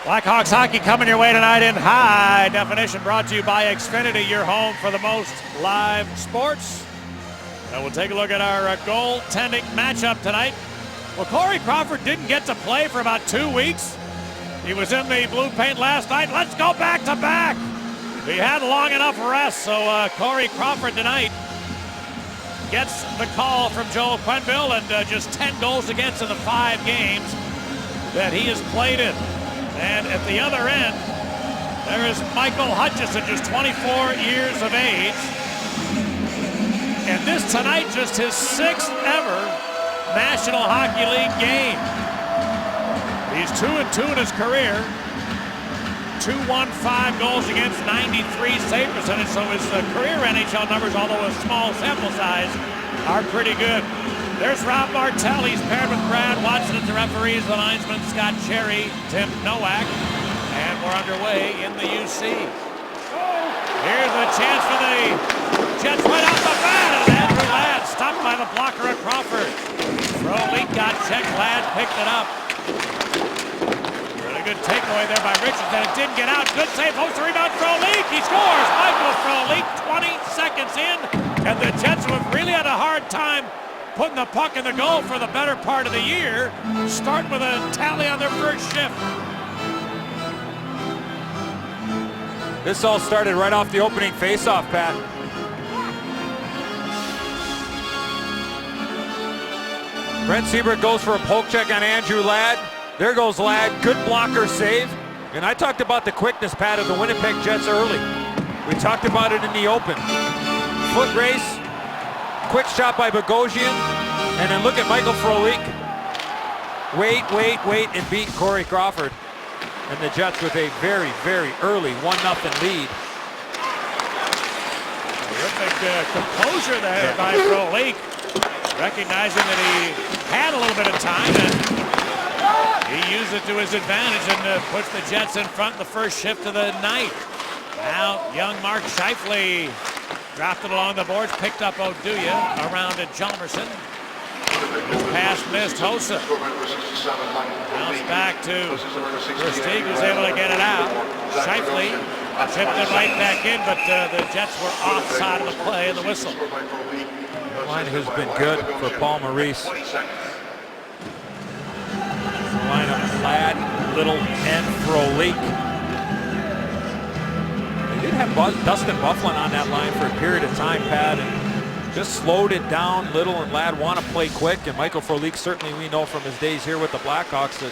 Blackhawks hockey coming your way tonight in high definition, brought to you by Xfinity, your home for the most live sports. And we'll take a look at our goaltending matchup tonight. Well, Corey Crawford didn't get to play for about 2 weeks. He was in the blue paint last night. Let's go back to back. He had long enough rest, so Corey Crawford tonight gets the call from Joel Quenneville, and just 10 goals against in the 5 games that he has played in. And at the other end, there is Michael Hutchinson, just 24 years of age. And this tonight, just his 6th ever National Hockey League game. He's 2-2 in his career. 215 goals against, 93 save percentage. So his career NHL numbers, although a small sample size, are pretty good. There's Rob Martell. He's paired with Brad Watson as the referees, the linesman Scott Cherry, Tim Nowak, and we're underway in the UC. Here's a chance for the Jets right off the bat, and Andrew Ladd stopped by the blocker of Crawford. Frolik got checked, Ladd picked it up. Really good takeaway there by Richardson. It didn't get out. Good save, post the rebound, Frolik. He scores. Michael Frolik, 20 seconds in, and the Jets have really had a hard time putting the puck in the goal for the better part of the year, starting with a tally on their first shift. This all started right off the opening faceoff, Pat. Brent Seabrook goes for a poke check on Andrew Ladd. There goes Ladd, good blocker save. And I talked about the quickness, Pat, of the Winnipeg Jets early. We talked about it in the open. Foot race. Quick shot by Bogosian, and then look at Michael Frolik. Wait, and beat Corey Crawford. And the Jets with a very, very early 1-0 lead. Terrific composure there by Frolik, recognizing that he had a little bit of time, and he used it to his advantage and puts the Jets in front in the first shift of the night. Now, young Mark Scheifele dropped it along the boards, picked up Oduya around to Chalmerson. Pass missed, Hossa. Bounce back to Versteeg, who's able to get it out. Scheifele chipped it right back in, but the Jets were offside of the play and the whistle. The line has been good for Paul Maurice. The line of Ladd, Little, and Frolik. They did have Dustin Byfuglien on that line for a period of time, Pat, and just slowed it down. Little and Ladd want to play quick, and Michael Frolik, certainly we know from his days here with the Blackhawks that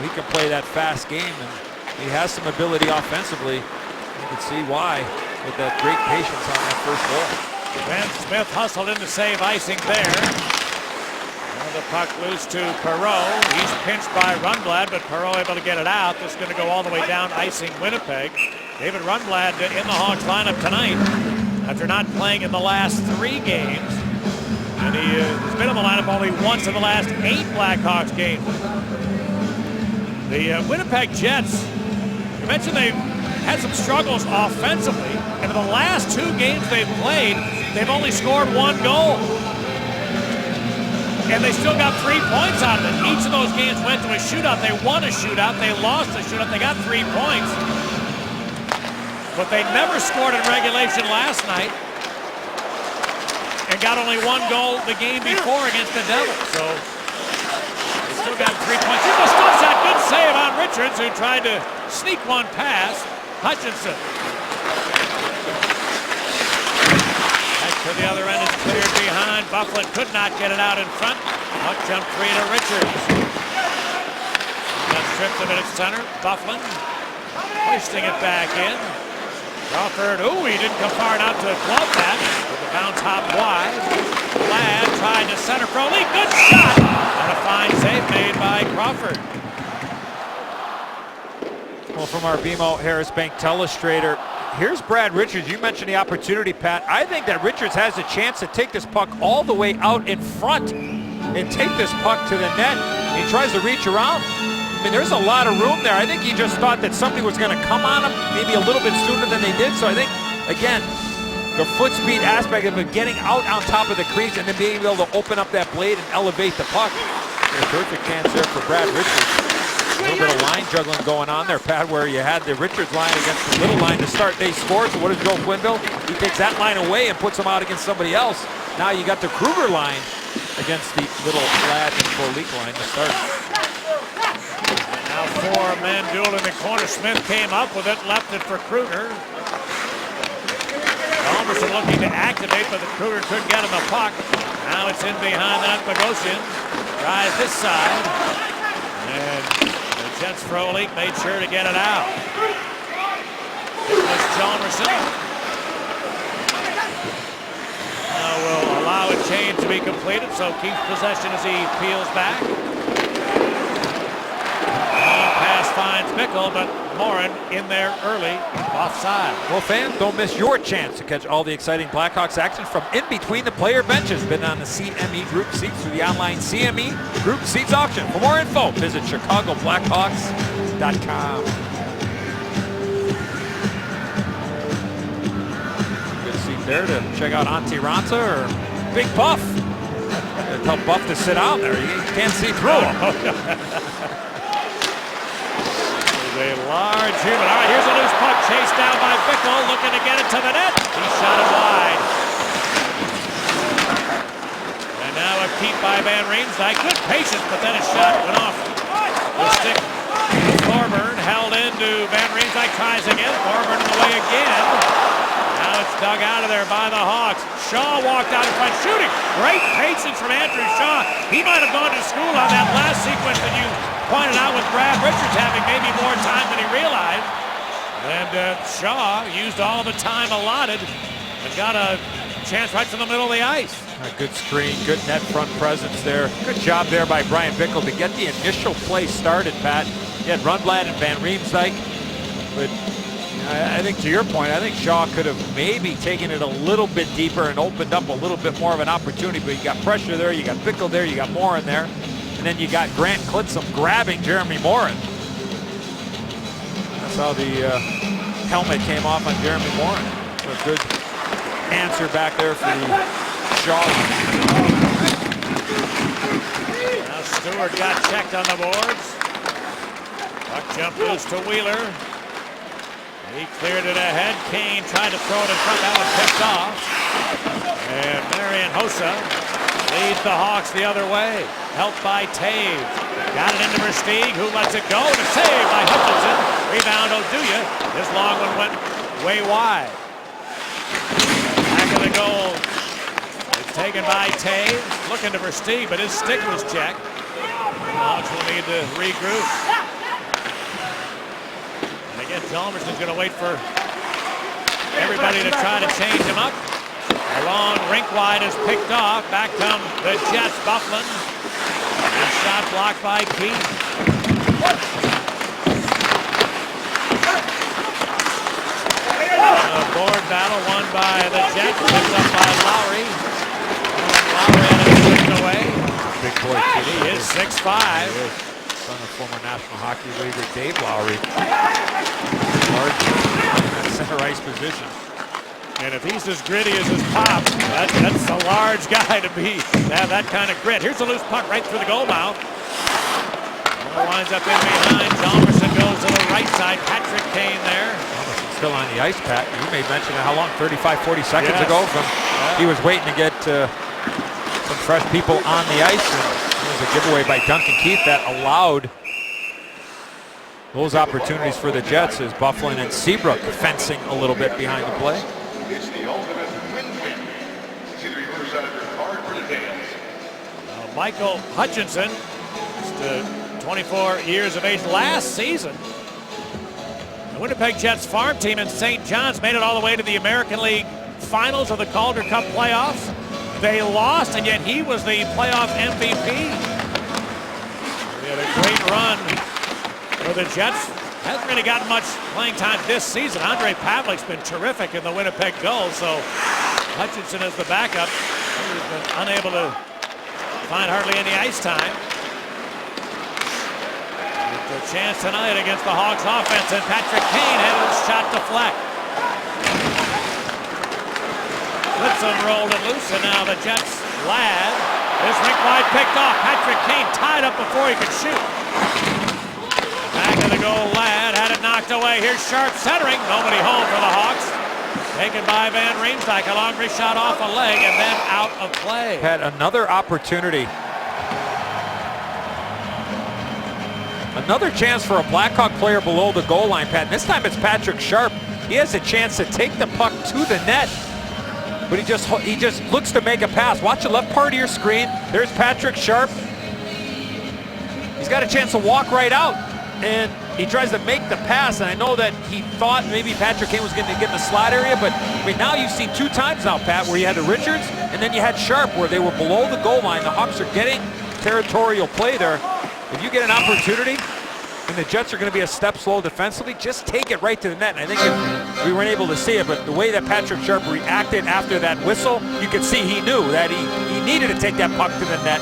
he can play that fast game, and he has some ability offensively. You can see why with that great patience on that first goal. Ben Smith hustled in to save icing there. And the puck loose to Perreault. He's pinched by Rundblad, but Perreault able to get it out. This is going to go all the way down, icing Winnipeg. David Rundblad in the Hawks lineup tonight after not playing in the last 3 games. And he has been in the lineup only once in the last 8 Blackhawks games. The Winnipeg Jets, you mentioned they've had some struggles offensively, and in the last 2 games they've played, they've only scored 1 goal. And they still got 3 points out of it. Each of those games went to a shootout. They won a shootout, they lost a shootout, they got 3 points. But they never scored in regulation last night and got only 1 goal the game before against the Devils. So they still got 3 points. He was still shot. Good save on Richards, who tried to sneak one past Hutchinson. Back to the other end is cleared behind. Byfuglien could not get it out in front. Puck jumped free to Richards. Got stripped of it at center. Byfuglien hoisting it back in. Crawford, he didn't come far enough to glove that. With the bounce hop wide. Ladd tried to center Frolik. Good shot! And a fine save made by Crawford. Well, from our BMO Harris Bank telestrator, here's Brad Richards. You mentioned the opportunity, Pat. I think that Richards has a chance to take this puck all the way out in front and take this puck to the net. He tries to reach around. I mean, there's a lot of room there. I think he just thought that somebody was going to come on him maybe a little bit sooner than they did. So I think, again, the foot speed aspect of it, getting out on top of the crease and then being able to open up that blade and elevate the puck. A perfect chance there for Brad Richards. little bit of line juggling going on there, Pat, where you had the Richards line against the Little line to start. They score, so what does Joe Quenneville? He takes that line away and puts them out against somebody else. Now you got the Kruger line against the Little Ladd and Frolik line to start. Now 4-man duel in the corner. Smith came up with it, left it for Kruger. Almost looking to activate, but the Kruger couldn't get him the puck. Now it's in behind that. Bogosian tries this side. And the Jets Frolik made sure to get it out. Nicholas Hjalmarsson. Now will allow a change to be completed, so keeps possession as he peels back. Pass finds Bickle, but Morin in there early, offside. Well, fans, don't miss your chance to catch all the exciting Blackhawks action from in between the player benches. Bid on the CME Group seats through the online CME Group Seats auction. For more info, visit ChicagoBlackhawks.com. Good seat there to check out Antti Raanta or Big Buff. Tell Buff to sit down there. You can't see through him. A large human. All right, here's a loose puck chased down by Bickle, looking to get it to the net. He shot it wide. And now a keep by Van Riemsdyk. Good patience, but then a shot went off the stick. Thorburn held into Van Riemsdyk, tries again. Thorburn in the way again. Now it's dug out of there by the Hawks. Shaw walked out in front, shooting. Great patience from Andrew Shaw. He might have gone to school on that last sequence that you pointed out, with Brad Richards having maybe more time than he realized. And Shaw used all the time allotted and got a chance right to the middle of the ice. A good screen, good net front presence there. Good job there by Brian Bickle to get the initial play started, Pat. He had Rundblad and Van Riemsdyk, but I think to your point, I think Shaw could have maybe taken it a little bit deeper and opened up a little bit more of an opportunity, but you got pressure there, you got Bickle there, you got Morin there. And then you got Grant Clitsome grabbing Jeremy Morin. That's how the helmet came off on Jeremy Morin. So a good answer back there for the Shaw. Now Stewart got checked on the boards. Puck jumped loose to Wheeler. He cleared it ahead. Kane tried to throw it in front. That one picked off. And Marian Hossa leads the Hawks the other way. Helped by Taves. Got it into Versteeg, who lets it go. And a save by Hutchinson. Rebound Oduya. This long one went way wide. Back of the goal. It's taken by Taves. Looking to Versteeg, but his stick was checked. The Hawks will need to regroup. And again, Hjalmarsson's going to wait for everybody to try to change him up. A long rink wide is picked off. Back come the Jets. Byfuglien. His shot blocked by Keith. A board battle won by the Jets. Picked up by Lowry. Lowry had it taken away. Big boy kid. He is 6'5". Son of former National Hockey Leaguer Dave Lowry. Large center ice position. And if he's as gritty as his pop, that's a large guy to have that kind of grit. Here's a loose puck right through the goal mouth. Winds up in behind. Hjalmarsson goes to the right side. Patrick Kane there. Hjalmarsson's still on the ice, Pat. You may mention how long, 35, 40 seconds Yes. ago. He was waiting to get some fresh people on the ice. And it was a giveaway by Duncan Keith that allowed those opportunities for the Jets as Byfuglien and Seabrook fencing a little bit behind the play. It's the ultimate win-win. See the reverse side of your card for the dance. Michael Hutchinson, just 24 years of age last season. The Winnipeg Jets farm team in St. John's made it all the way to the American League Finals of the Calder Cup playoffs. They lost, and yet he was the playoff MVP. They had a great run for the Jets. Hasn't really gotten much playing time this season. Andre Pavlik's been terrific in the Winnipeg Gulls, so Hutchinson is the backup. He's been unable to find hardly any ice time. With a chance tonight against the Hawks offense, and Patrick Kane had his shot deflect. Clitsome rolled it loose, and now the Jets Ladd. This rink wide picked off. Patrick Kane tied up before he could shoot. into the goal, Ladd had it knocked away. Here's Sharp centering. Nobody home for the Hawks. Taken by Van Riemsdyk. A long wrist shot off a leg and then out of play. Had another opportunity. Another chance for a Blackhawk player below the goal line, Pat. This time it's Patrick Sharp. He has a chance to take the puck to the net, but he just looks to make a pass. Watch the left part of your screen. There's Patrick Sharp. He's got a chance to walk right out, and he tries to make the pass, and I know that he thought maybe Patrick Kane was going to get in the slot area, but I mean, now you've seen 2 times now, Pat, where you had the Richards, and then you had Sharp, where they were below the goal line. The Hawks are getting territorial play there. If you get an opportunity, and the Jets are going to be a step slow defensively, just take it right to the net. And I think if we weren't able to see it, but the way that Patrick Sharp reacted after that whistle, you could see he knew that he needed to take that puck to the net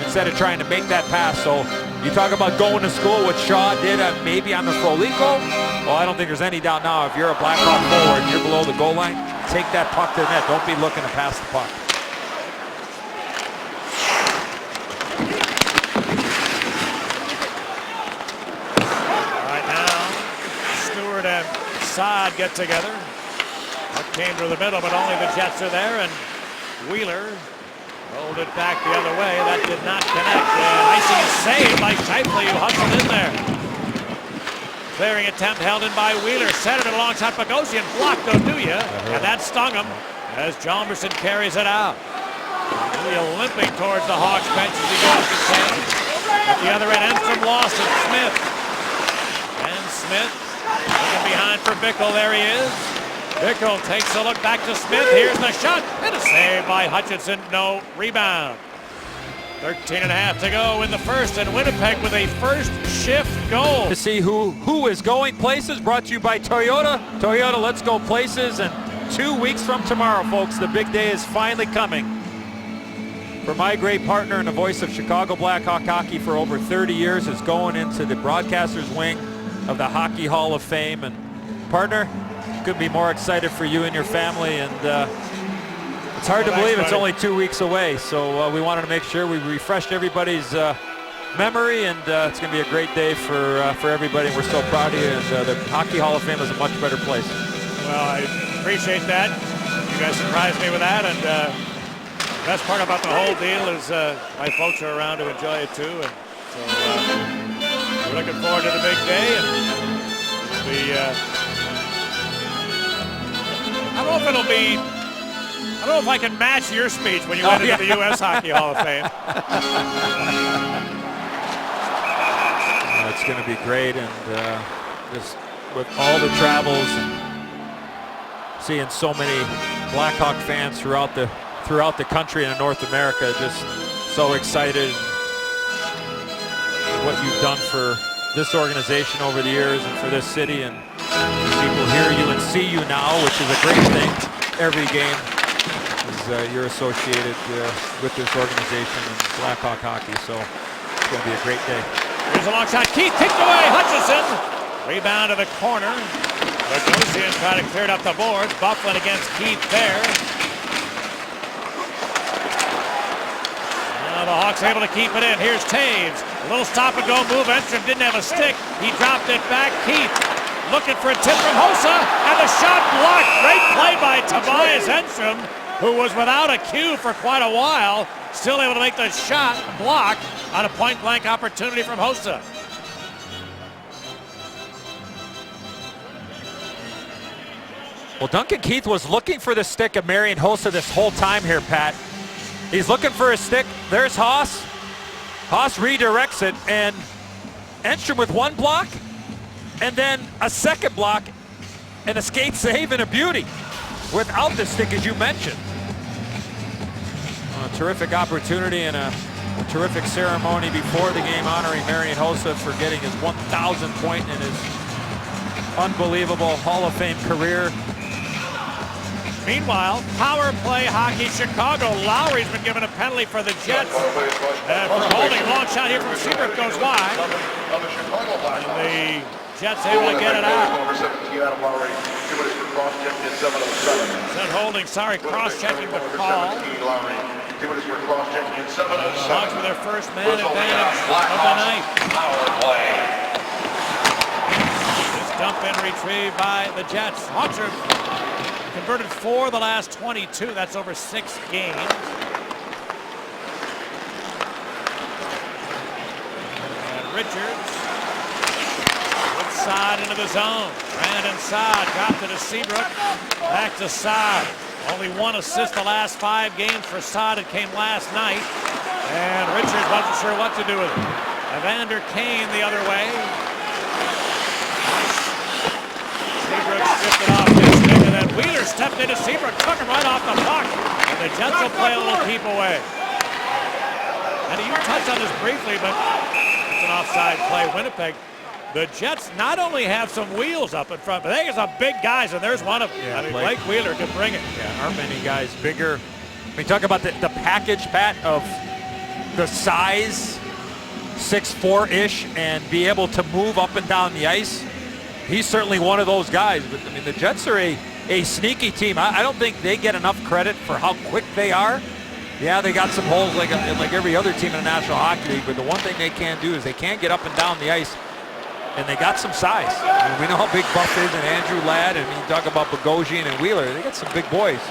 instead of trying to make that pass. So you talk about going to school, what Shaw did maybe on the Froliko. Well, I don't think there's any doubt now. If you're a Blackhawk forward and you're below the goal line, take that puck to the net. Don't be looking to pass the puck. And Saad get together. Puck came through the middle, but only the Jets are there, and Wheeler rolled it back the other way. That did not connect. Icing is saved by Scheifele, who hustled in there. Clearing attempt held in by Wheeler. Centered it alongside Bogosian. Blocked Oduya, and that stung him as Jalmerson carries it out. Oduya limping towards the Hawks bench as he goes to Sam. At the other end, Enstrom lost it. Smith. And Smith looking behind for Bickle. There he is. Bickle takes a look back to Smith. Here's the shot. And a save by Hutchinson. No rebound. 13.5 to go in the first, and Winnipeg with a first shift goal. To see who is going places, brought to you by Toyota. Toyota, let's go places. And 2 weeks from tomorrow, folks, the big day is finally coming. For my great partner and the voice of Chicago Blackhawk hockey for over 30 years is going into the broadcaster's wing of the Hockey Hall of Fame. And partner, couldn't be more excited for you and your family, and it's hard to believe it's only 2 weeks away, so we wanted to make sure we refreshed everybody's memory, and it's going to be a great day for everybody, and we're so proud of you, and the Hockey Hall of Fame is a much better place. Well, I appreciate that. You guys surprised me with that, and the best part about the whole deal is my folks are around to enjoy it too, and so we're looking forward to the big day, and I don't know if it'll be, I don't know if I can match your speech when you went into the U.S. Hockey Hall of Fame. It's going to be great, and just with all the travels and seeing so many Blackhawk fans throughout the country and in North America, just so excited what you've done for this organization over the years and for this city, and people hear you and see you now, which is a great thing. Every game is you're associated with this organization and Blackhawk hockey, so it's going to be a great day. Here's a long shot. Keith kicked away. Hutchinson. Rebound to the corner. Bogosian trying to clear it up the boards. Bufflin against Keith there. Now the Hawks able to keep it in. Here's Taves. A little stop and go move. Enstrom didn't have a stick. He dropped it back. Keith looking for a tip from Hossa, and the shot blocked. Great play by Tobias Enstrom, who was without a cue for quite a while, still able to make the shot block on a point-blank opportunity from Hossa. Well, Duncan Keith was looking for the stick of Marian Hossa this whole time here, Pat. He's looking for a stick. There's Haas. Haas redirects it, and Enstrom with one block, and then a second block, and a skate save and a beauty without the stick, as you mentioned. A terrific opportunity and a terrific ceremony before the game honoring Marian Hossa for getting his 1,000th point in his unbelievable Hall of Fame career. Meanwhile, power play hockey Chicago. Lowry's been given a penalty for the Jets. And for holding, long shot here from Seabrook goes wide. And the Jets able to get it out. Said holding, sorry, cross-checking the call. The Hawks with their first man advantage of the night. Power play. dump in retrieved by the Jets. Hawks are converted 4 of the last 22. That's over 6 games. And Richards inside into the zone. Brandon Saad dropped it to Seabrook. Back to Saad. Only 1 assist the last 5 games for Saad. It came last night. And Richards wasn't sure what to do with it. Evander Kane the other way. Seabrook stripped it off his stick, and then Wheeler stepped into Seabrook, took him right off the puck. And the Jets will play a little keep away. And you touched on this briefly, but it's an offside play. Winnipeg. The Jets not only have some wheels up in front, but they got some big guys, and there's one of them. Yeah, Blake Wheeler can bring it. Yeah, aren't many guys bigger. We talk about the package, Pat, of the size, 6'4"-ish, and be able to move up and down the ice. He's certainly one of those guys. But I mean, the Jets are a sneaky team. I don't think they get enough credit for how quick they are. Yeah, they got some holes like every other team in the National Hockey League, but the one thing they can do is they can get up and down the ice. And they got some size. I mean, we know how big Buff is, and Andrew Ladd, and you talk about Bogosian and Wheeler. They got some big boys.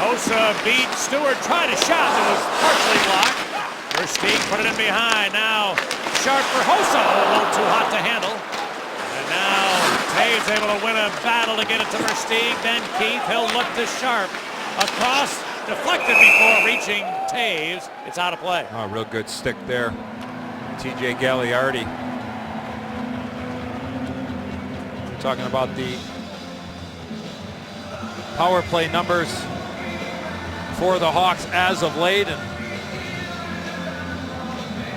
Hossa beat Stewart, tried a shot that was partially blocked. Versteeg put it in behind. Now Sharp for Hossa. Oh, a little too hot to handle. And now Taves able to win a battle to get it to Versteeg. Then Keith, he'll look to Sharp. Across, deflected before reaching Taves. It's out of play. Oh, real good stick there. TJ Gagliardi. Talking about the power play numbers for the Hawks as of late, and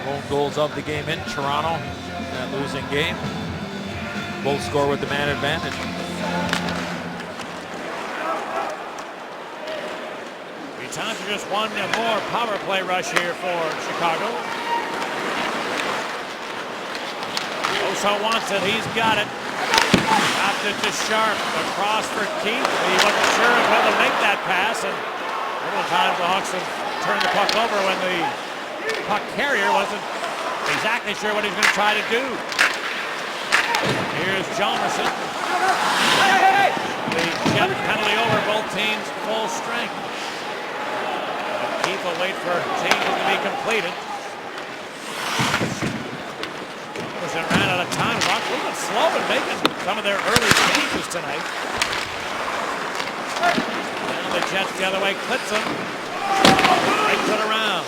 lone goals of the game in Toronto, that losing game. Both score with the man advantage. Be time for just one more power play rush here for Chicago. Oso wants it, he's got it. Dropped it to Sharp, across for Keith. He wasn't sure of how to make that pass, and several times the Hawks have turned the puck over when the puck carrier wasn't exactly sure what he's going to try to do. Here's Hjalmarsson. The Jet penalty over, both teams full strength. And Keith will wait for changes to be completed. Ran out of time. Hawks a little bit slow in making some of their early changes tonight. Now the Jets the other way. Clitson breaks it around.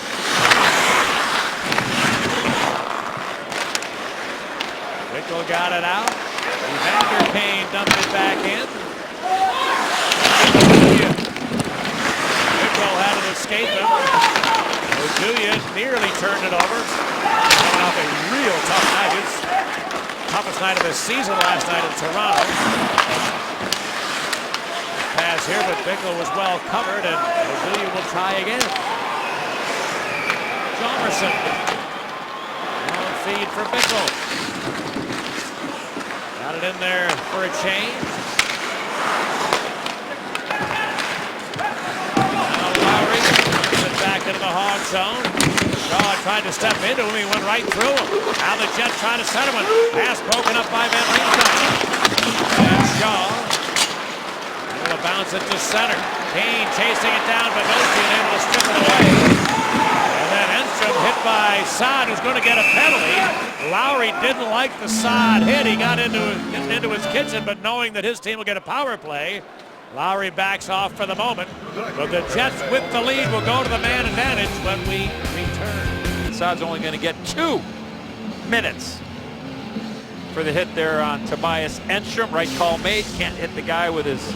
Bickle got it out. Evander Kane dumped it back in. Bickle had to escape him. Oduya nearly turned it over. Coming off a real tough night. His toughest night of the season last night in Toronto. Pass here, but Bickle was well covered, and Oduya will try again. Hjalmarsson. Long feed for Bickle. Got it in there for a change. Now Lowry puts it back into the Hog zone. Shaw tried to step into him. He went right through him. Now the Jets trying to set him. Pass broken up by Van Riemsdyk. And Shaw able to bounce it to center. Kane chasing it down, but Bogosian able to strip it away. And then Enstrom hit by Saad, who's going to get a penalty. Lowry didn't like the Saad hit. He got into his kitchen, but knowing that his team will get a power play, Lowry backs off for the moment, but the Jets with the lead will go to the man advantage when we return. Saad's only going to get 2 minutes for the hit there on Tobias Enstrom. Right call made. Can't hit the guy with his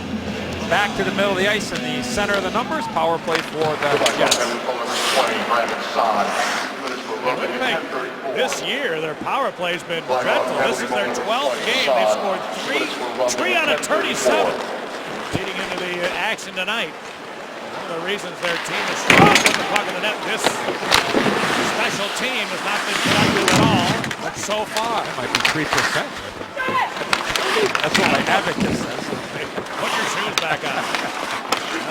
back to the middle of the ice in the center of the numbers. Power play for the Jets. This year, their power play's been dreadful. This is their 12th game. They've scored 3 out of 37. Leading into the action tonight. One of the reasons their team is strong with the puck in the net. This special team has not been productive at all, but so far. That might be 3%. That's what my advocate says. Put your shoes back on.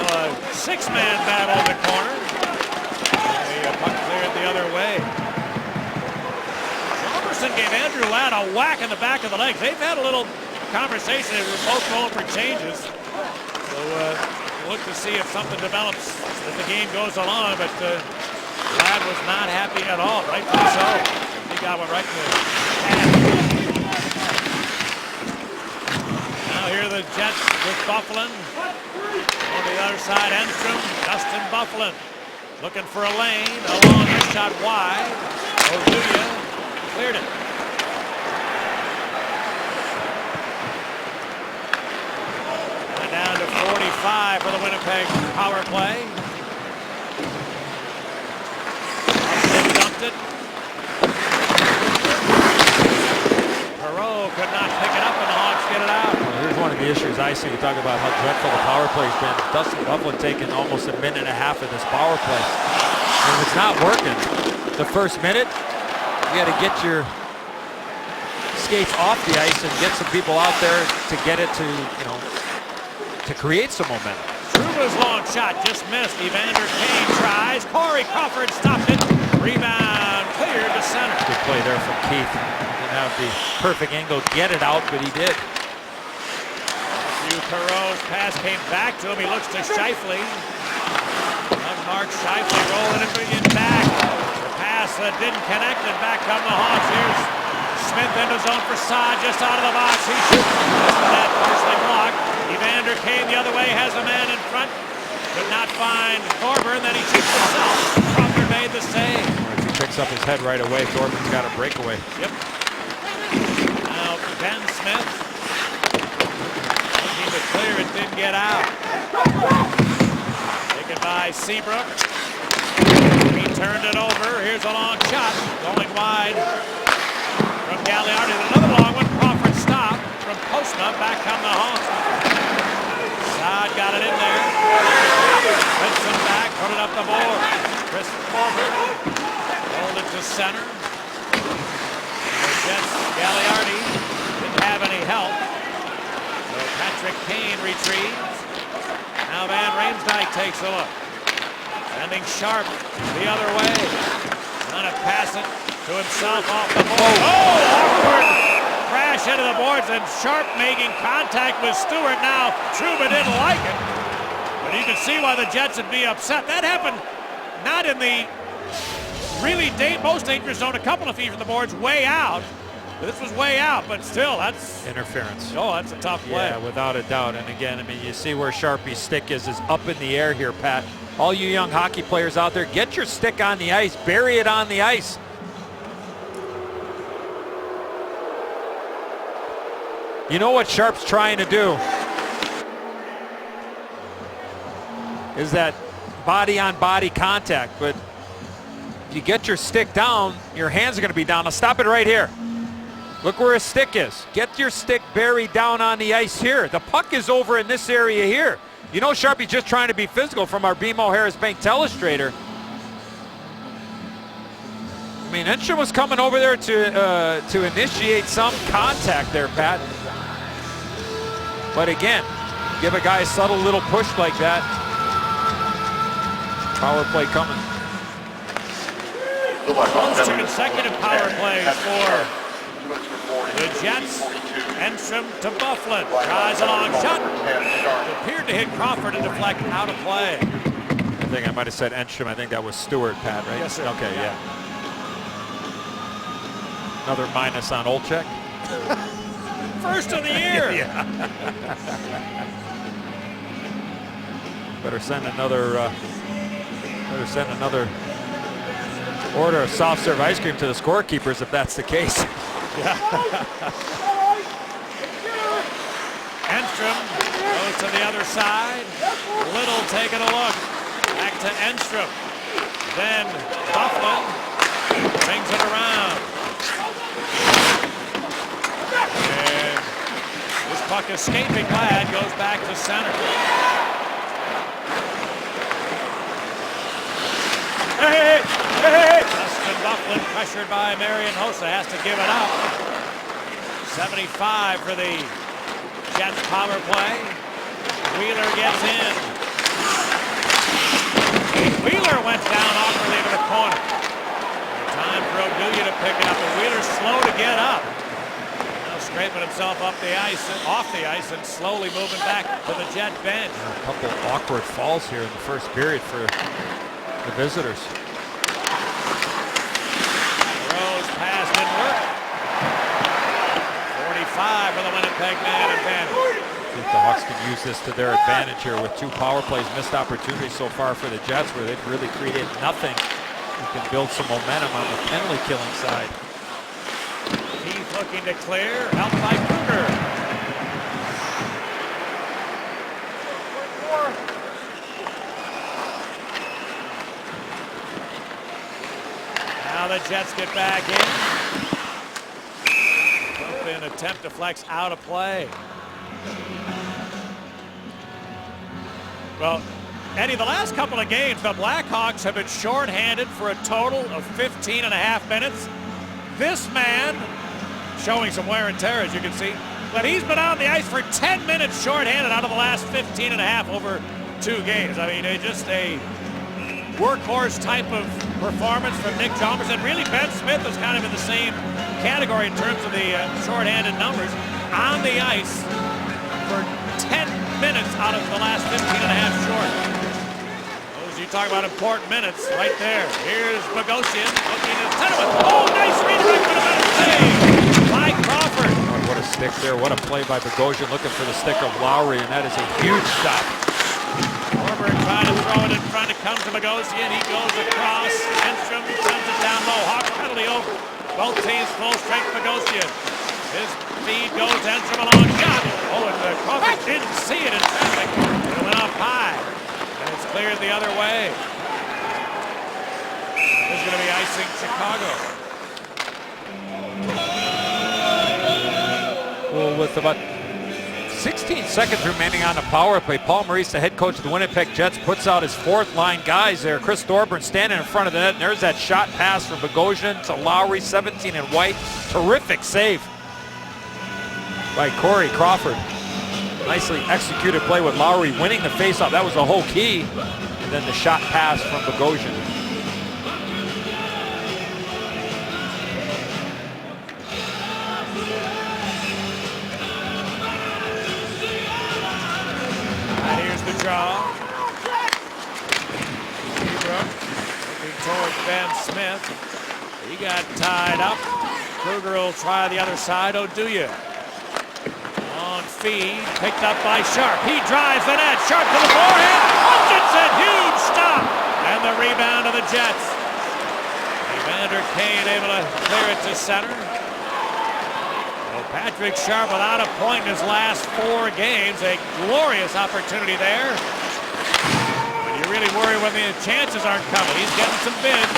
Well, a 6-man battle in the corner. The puck cleared the other way. Robertson gave Andrew Ladd a whack in the back of the legs. They've had a little conversation as we're both going for changes. So look to see if something develops as the game goes along, but Ladd was not happy at all, rightfully so. He got one right in the head. Now here are the Jets with Byfuglien. On the other side, Enstrom, Dustin Byfuglien. Looking for a lane, a long shot wide. Oduya cleared it. And down to 45 for the Winnipeg power play. Upton dumped it. Perreault could not pick it up, and the Hawks get it out. Well, here's one of the issues I see. We talk about how dreadful the power play's been. Dustin Byfuglien taking almost a minute and a half of this power play. And if it's not working, the first minute, you got to get your skates off the ice and get some people out there to get it to, to create some momentum. Trouba's long shot just missed. Evander Kane tries. Corey Crawford stopped it. Rebound cleared to center. Good play there from Keith. Didn't have the perfect angle to get it out, but he did. Perreault's pass came back to him. He looks to Scheifele. Mark Scheifele rolling it back. The pass didn't connect, and back come the Hawks. Here's Smith into zone for Saad, just out of the box. He shoots. That partially blocked. Evander Kane the other way, has a man in front. Could not find Thorburn, then he shoots himself. Crawford made the save. If he picks up his head right away, Thorburn got a breakaway. Yep. Now Ben Smith. Looking to clear it, didn't get out. Taken by Seabrook. He turned it over. Here's a long shot. Going wide from Gagliardi. Another long one. Crawford stopped from Postma. Back come the Hawks. Saad got it in there. Vincent back. Put it up the board. Chris Forward. Rolled it to center. The Jets, Gagliardi didn't have any help. So Patrick Kane retrieves. Now Van Riemsdyk takes a look. Sending Sharp the other way. Trying to pass it to himself off the board. Oh, awkward crash into the boards, and Sharp making contact with Stewart. Now Trouba didn't like it, but you can see why the Jets would be upset. That happened not in the really most dangerous zone, a couple of feet from the boards, way out. This was way out, but still, that's interference. Oh, that's a tough play. Yeah, without a doubt. And again, I mean, you see where Sharpie's stick is up in the air here, Pat. All you young hockey players out there, get your stick on the ice, bury it on the ice. You know what Sharp's trying to do is that body-on-body contact, but if you get your stick down, your hands are going to be down. Now stop it right here. Look where his stick is. Get your stick buried down on the ice here. The puck is over in this area here. You know Sharpie's just trying to be physical from our BMO Harris Bank telestrator. I mean, Enstrom was coming over there to initiate some contact there, Pat. But again, give a guy a subtle little push like that. Power play coming. Those two consecutive power plays for the Jets. Enstrom to Byfuglien. Tries a long shot. It appeared to hit Crawford and deflect out of play. I think I might have said Enstrom. I think that was Stewart, Pat, right? Yes, sir. Okay, yeah. Another minus on Olczyk. First of the year. Better send another order of soft serve ice cream to the scorekeepers if that's the case. Enstrom goes to the other side. Little taking a look. Back to Enstrom. Then Byfuglien brings it around. And this puck escaping Ladd goes back to center. Hey! Dustin Byfuglien pressured by Marian Hossa, has to give it up. 75 for the Jets power play. Wheeler gets in. Wheeler went down awkwardly to the corner. Time for Oduya to pick it up, and Wheeler's slow to get up. Now scraping himself up the ice, off the ice, and slowly moving back to the Jet bench. A couple awkward falls here in the first period for the visitors. Rose pass didn't work. 45 for the Winnipeg man advantage. I think the Hawks can use this to their advantage here with 2 power plays, missed opportunities so far for the Jets where they've really created nothing. You can build some momentum on the penalty killing side. Keith looking to clear, helped by Kruger. Now the Jets get back in. Open attempt to flex out of play. Well, Eddie, the last couple of games, the Blackhawks have been shorthanded for a total of 15 and a half minutes. This man, showing some wear and tear, as you can see, but he's been on the ice for 10 minutes shorthanded out of the last 15 and a half over 2 games. I mean, just a workhorse type of performance from Nick Chalmers, and really Ben Smith is kind of in the same category in terms of the shorthanded numbers on the ice for 10 minutes out of the last 15 and a half short. Those you talk about important minutes right there. Here's Bogosian looking at Teneman. Oh, nice redirect for the save by Crawford. Oh, what a stick there. What a play by Bogosian looking for the stick of Lowry, and that is a huge stop. Korberg trying to throw it in front. It comes to Bogosian. He goes across. Enstrom sends it down low. Hawks penalty over. Both teams full strength Bogosian. His feed goes Enstrom along shot. Oh, and Crawford didn't see it in traffic. It went up high. And it's cleared the other way. This is going to be icing Chicago. Well, with about 16 seconds remaining on the power play, Paul Maurice, the head coach of the Winnipeg Jets, puts out his 4th line guys there. Chris Thorburn standing in front of the net, and there's that shot pass from Bogosian to Lowry, 17 and white. Terrific save by Corey Crawford. Nicely executed play with Lowry winning the faceoff. That was the whole key. And then the shot pass from Bogosian. And here's the draw. Seabrook looking towards Ben Smith. He got tied up. Kruger will try the other side. Oh, do you? On feed, picked up by Sharp. He drives the net. Sharp to the forehand. Hutchinson, huge stop. And the rebound of the Jets. Evander Kane able to clear it to center. Well, Patrick Sharp without a point in his last 4 games. A glorious opportunity there. But you really worry when the chances aren't coming. He's getting some bids.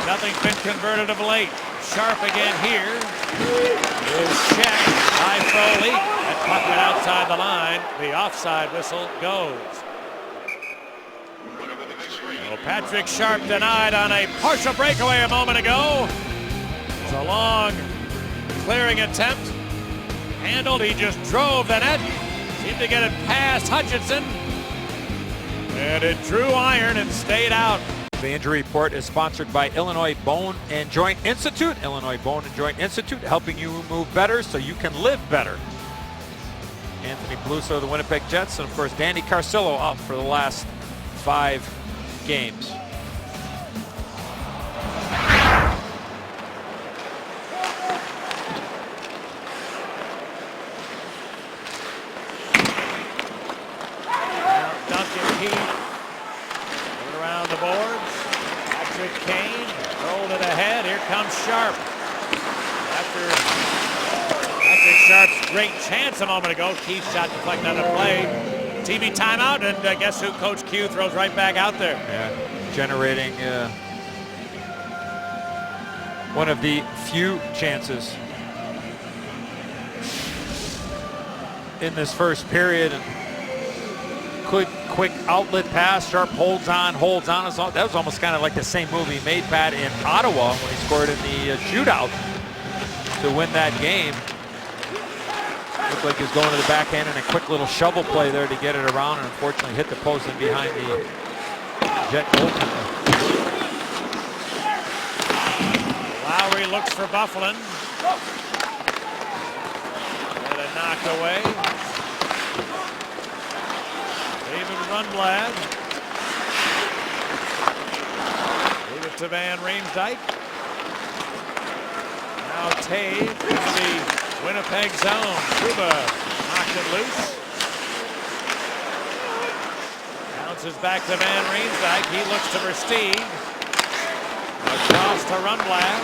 Nothing's been converted of late. Sharp again here. Is checked by Foley. That puck went outside the line. The offside whistle goes. Well, Patrick Sharp denied on a partial breakaway a moment ago. It's a long clearing attempt. Handled. He just drove the net. Seemed to get it past Hutchinson. And it drew iron and stayed out. The injury report is sponsored by Illinois Bone and Joint Institute. Illinois Bone and Joint Institute, helping you move better so you can live better. Anthony Peluso of the Winnipeg Jets, and of course Danny Carcillo out for the last 5 games. Now Duncan Keith going around the boards. Patrick Kane rolled it ahead. Here comes Sharp. After Patrick Sharp's great chance a moment ago, Keith shot deflected on the play. TV timeout, and guess who? Coach Q throws right back out there. Yeah, generating one of the few chances in this first period. And quick outlet pass. Sharp holds on. That was almost kind of like the same move he made, Pat, in Ottawa when he scored in the shootout to win that game. Looked like he was going to the backhand, and a quick little shovel play there to get it around, and unfortunately hit the post and behind the Jet goaltender. Lowry looks for Bufflin. knocked away. David Rundblad. Leave it to Van Riemsdyk. Now Toews in the Winnipeg zone. Trouba knocked it loose. Bounces back to Van Riemsdyk. He looks to Versteeg. Across to Rundblad.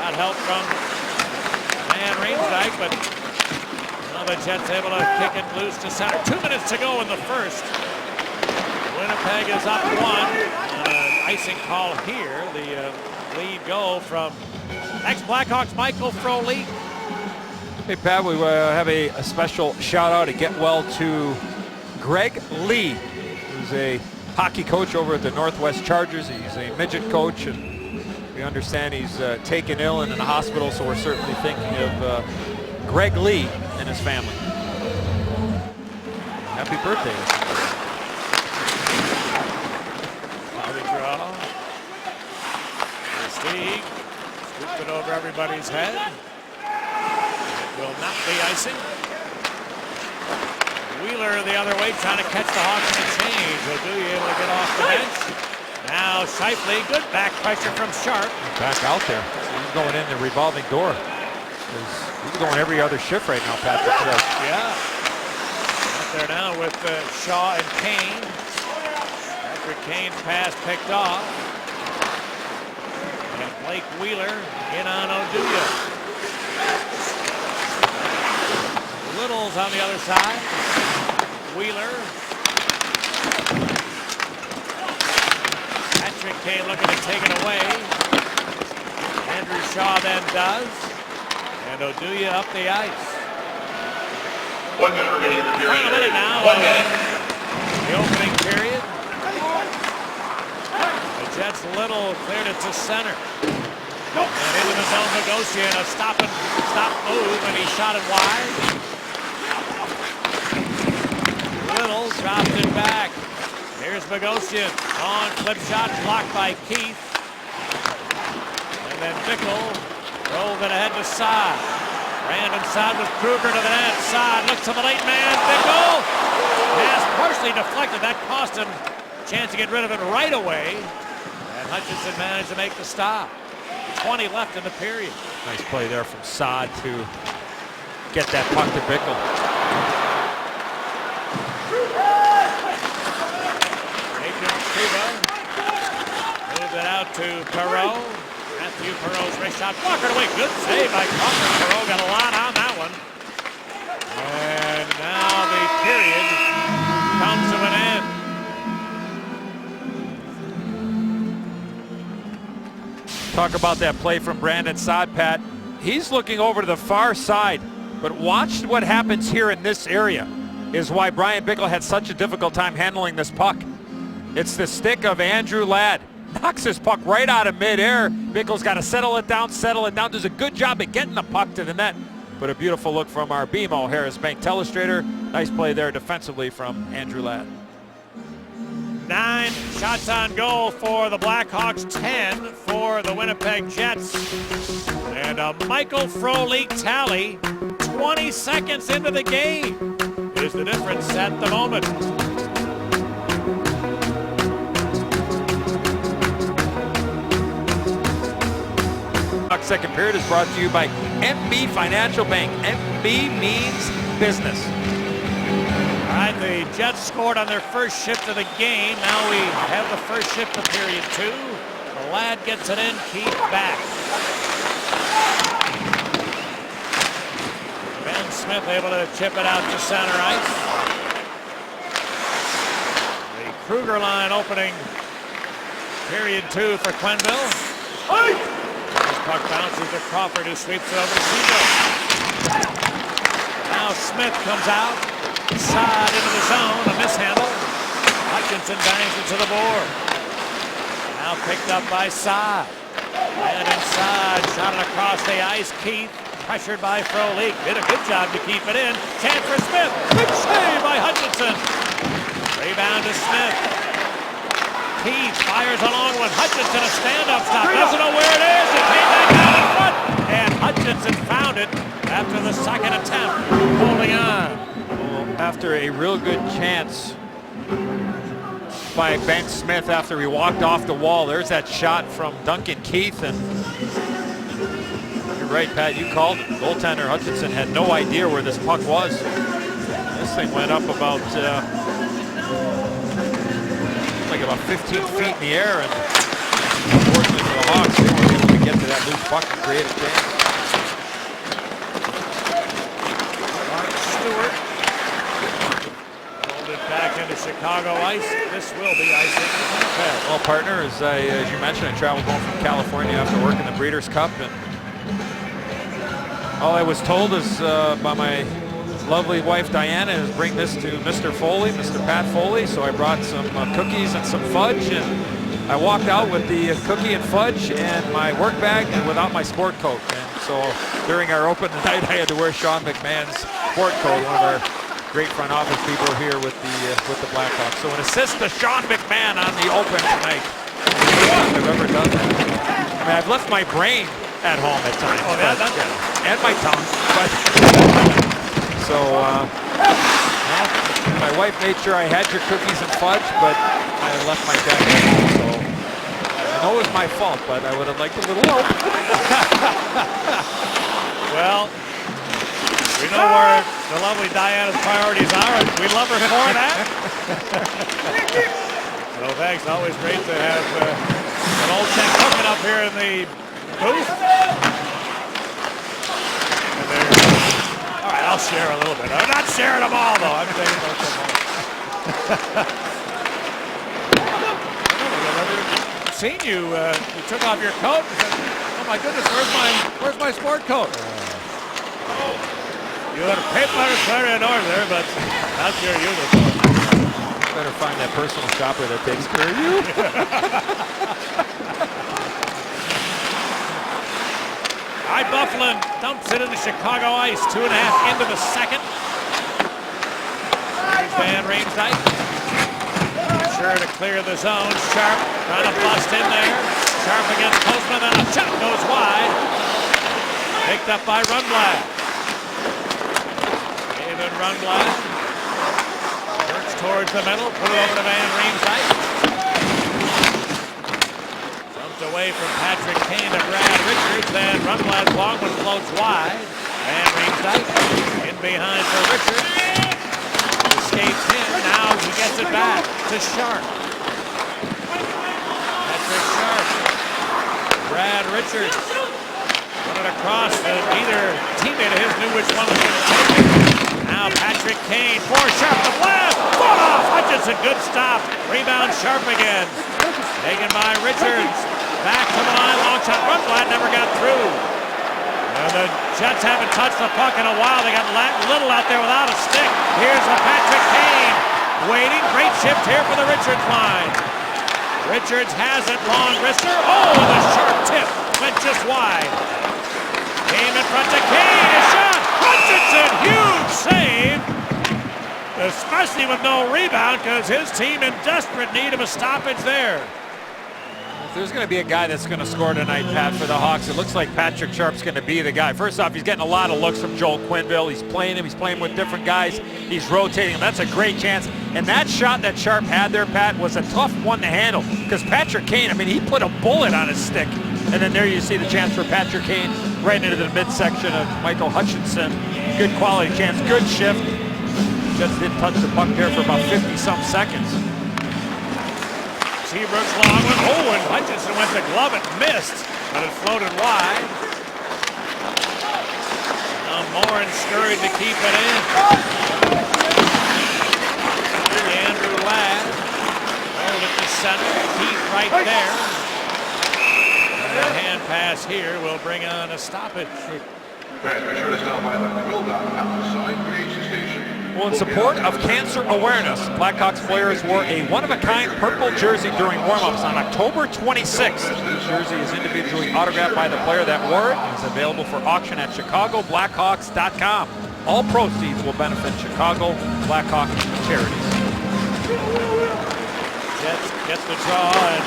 Got help from Van Riemsdyk, but now the Jets able to kick it loose to center. 2 minutes to go in the first. Winnipeg is up 1. Icing call here. The lead goal from ex-Blackhawks Michael Frolik. Hey, Pat, we have a special shout out to get well to Greg Lee, who's a hockey coach over at the Northwest Chargers. He's a midget coach, and we understand he's taken ill and in the hospital, so we're certainly thinking of Greg Lee and his family. Happy birthday. Bobby draw. Versteeg scooped it over everybody's head. It will not be icing. Wheeler the other way, trying to catch the Hawks in the change. Oduya able to get off the bench. Now Scheifele, good back pressure from Sharp. Back out there. So he's going in the revolving door. He's going every other shift right now, Patrick says. Yeah. Out there now with Shaw and Kane. Patrick Kane's pass picked off. And Blake Wheeler in on Oduya. Littles on the other side. Wheeler. Patrick Kane looking to take it away. Andrew Shaw then does. And Oduya up the ice. 1 minute remaining in the period. Final minute now. 1 minute. The opening period. The Jets Little cleared it to center. And into the zone, Bogosian, a stop move, and he shot it wide. Little dropped it back. Here's Bogosian on clip shot, blocked by Keith. And then Bickle drove it ahead to Saad. Ran inside with Kruger to the net. Saad looks to the late man. Bickle. Pass partially deflected. That cost him a chance to get rid of it right away. And Hutchinson managed to make the stop. 20 left in the period. Nice play there from Saad to get that puck to Bickle. Nathan Trouba moved it out to Perreault. Matthew Perreault's wrist shot blocked away. Good save by Crawford. Perreault got a lot on that one. And now the period comes to an end. Talk about that play from Brandon Saad, Pat. He's looking over to the far side, but watch what happens here in this area is why Brian Bickle had such a difficult time handling this puck. It's the stick of Andrew Ladd. Knocks his puck right out of midair. Bickle's got to settle it down. Does a good job at getting the puck to the net. But a beautiful look from our BMO Harris Bank Telestrator. Nice play there defensively from Andrew Ladd. 9 shots on goal for the Blackhawks, 10 for the Winnipeg Jets. And a Michael Frolik tally 20 seconds into the game is the difference at the moment. Second period is brought to you by MB Financial Bank. MB means business. All right, the Jets scored on their first shift of the game. Now we have the first shift of period 2. The Lad gets it in, Keith back. Ben Smith able to chip it out to center ice. The Kruger line opening period 2 for Quenneville. This puck bounces to Crawford, who sweeps it over to Seagull. Now Smith comes out. Saad into the zone, a mishandle. Hutchinson bangs it to the board. Now picked up by Saad. And inside, shot it across the ice. Keith, pressured by Frolik. Did a good job to keep it in. Chance for Smith. Big save by Hutchinson. Rebound to Smith. Keith fires a long one. Hutchinson, a stand-up stop. Doesn't know where it is. It came back down in front. And Hutchinson found it. after the second attempt, holding on. Well, after a real good chance by Ben Smith after he walked off the wall, there's that shot from Duncan Keith, and you're right, Pat, you called it. Goaltender Hutchinson had no idea where this puck was. This thing went up about like about 15 feet in the air, and unfortunately for the Hawks, they weren't able to get to that loose puck and create a chance. Mark Stewart rolled it back into Chicago ice. This will be icing the pad. Well, partner, as you mentioned, I traveled home from California after working the Breeders' Cup, and all I was told is by my lovely wife Diana is bring this to Mr. Foley, Mr. Pat Foley. So I brought some cookies and some fudge, and I walked out with the cookie and fudge and my work bag and without my sport coat. And so during our open night, I had to wear Sean McMahon's sport coat, one of our great front office people here with the Blackhawks. So an assist to Sean McMahon on the open tonight. I've ever done that. I mean, I've left my brain at home at times. Oh, yeah, that's good. And my tongue. But so my wife made sure I had your cookies and fudge, but I left my bag at home. So I know it was my fault, but I would have liked a little help. Well, we know where the lovely Diana's priorities are, and we love her for that. So thanks. Always great to have an old Czech hooking up here in the booth. And all right, I'll share a little bit. I'm not sharing them all, though. I'm taking most of them all. I've seen you. You took off your coat and said, "Oh my goodness, where's my sport coat?" You had a paper clear in order, but that's your uniform. Better find that personal shopper that takes care of you. All right, Buffalo dumps it into Chicago ice. 2.5 into the second. Here's Van Riemsdyk. Sure to clear the zone. Sharp trying to bust in there. Sharp against Postman, and a shot goes wide. Picked up by Rundblad. David Rundblad works towards the middle. Put it over to Van Riemsdyk. Away from Patrick Kane to Brad Richards, then Rundblad's long one floats wide. Van Riemsdyk in behind for Richards. Escapes in, now he gets it back to Sharp. Patrick Sharp. Brad Richards. Put it across, and neither teammate of his knew which one was going to take it. Now Patrick Kane for Sharp, the blast! Off! Hutchinson, good stop. Rebound Sharp again. Taken by Richards. Back to the line, long shot. Rundblad never got through. And the Jets haven't touched the puck in a while. They got Little out there without a stick. Here's a Patrick Kane waiting. Great shift here for the Richards line. Richards has it, long wrister. Oh, and the sharp tip went just wide. Came in front to Kane. A shot. Hutchinson, huge save. Especially with no rebound, because his team in desperate need of a stoppage there. There's going to be a guy that's going to score tonight, Pat, for the Hawks. It looks like Patrick Sharp's going to be the guy. First off, he's getting a lot of looks from Joel Quenneville. He's playing him. He's playing with different guys. He's rotating him. That's a great chance. And that shot that Sharp had there, Pat, was a tough one to handle because Patrick Kane, I mean, he put a bullet on his stick. And then there you see the chance for Patrick Kane right into the midsection of Michael Hutchinson. Good quality chance. Good shift. Just didn't touch the puck there for about 50-some seconds. Seabrooks long one. Oh, and Hutchinson went to glove it, missed, but it floated wide. Now Morin scurried to keep it in. Andrew Ladd rolled it to center. Keith right there. And a hand pass here will bring on a stoppage. Transmission is now by the Quilldot outside Gage Station. Well, in support of cancer awareness, Blackhawks players wore a one-of-a-kind purple jersey during warm-ups on October 26th. The jersey is individually autographed by the player that wore it and is available for auction at ChicagoBlackhawks.com. All proceeds will benefit Chicago Blackhawks charities. Jets get the draw, and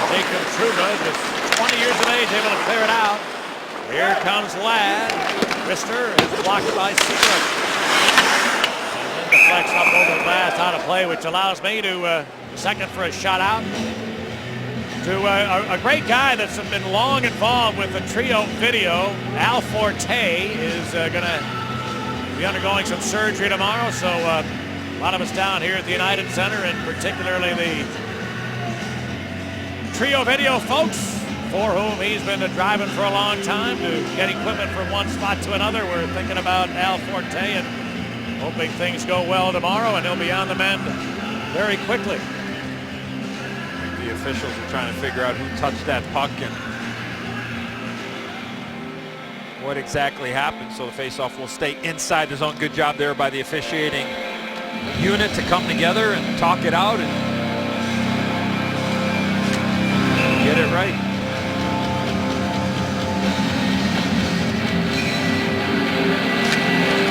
Jacob Trouba, just 20 years of age, able to clear it out. Here comes Ladd. Rister is blocked by Seabrook. And then deflects up over the glass, out of play, which allows me to second for a shutout. To a great guy that's been long involved with the Trio video. Al Forte is going to be undergoing some surgery tomorrow, so a lot of us down here at the United Center, and particularly the Trio video folks, for whom he's been driving for a long time to get equipment from one spot to another. We're thinking about Al Forte and hoping things go well tomorrow, and he'll be on the mend very quickly. The officials are trying to figure out who touched that puck and what exactly happened, so the faceoff will stay inside the zone. Good job there by the officiating unit to come together and talk it out and get it right.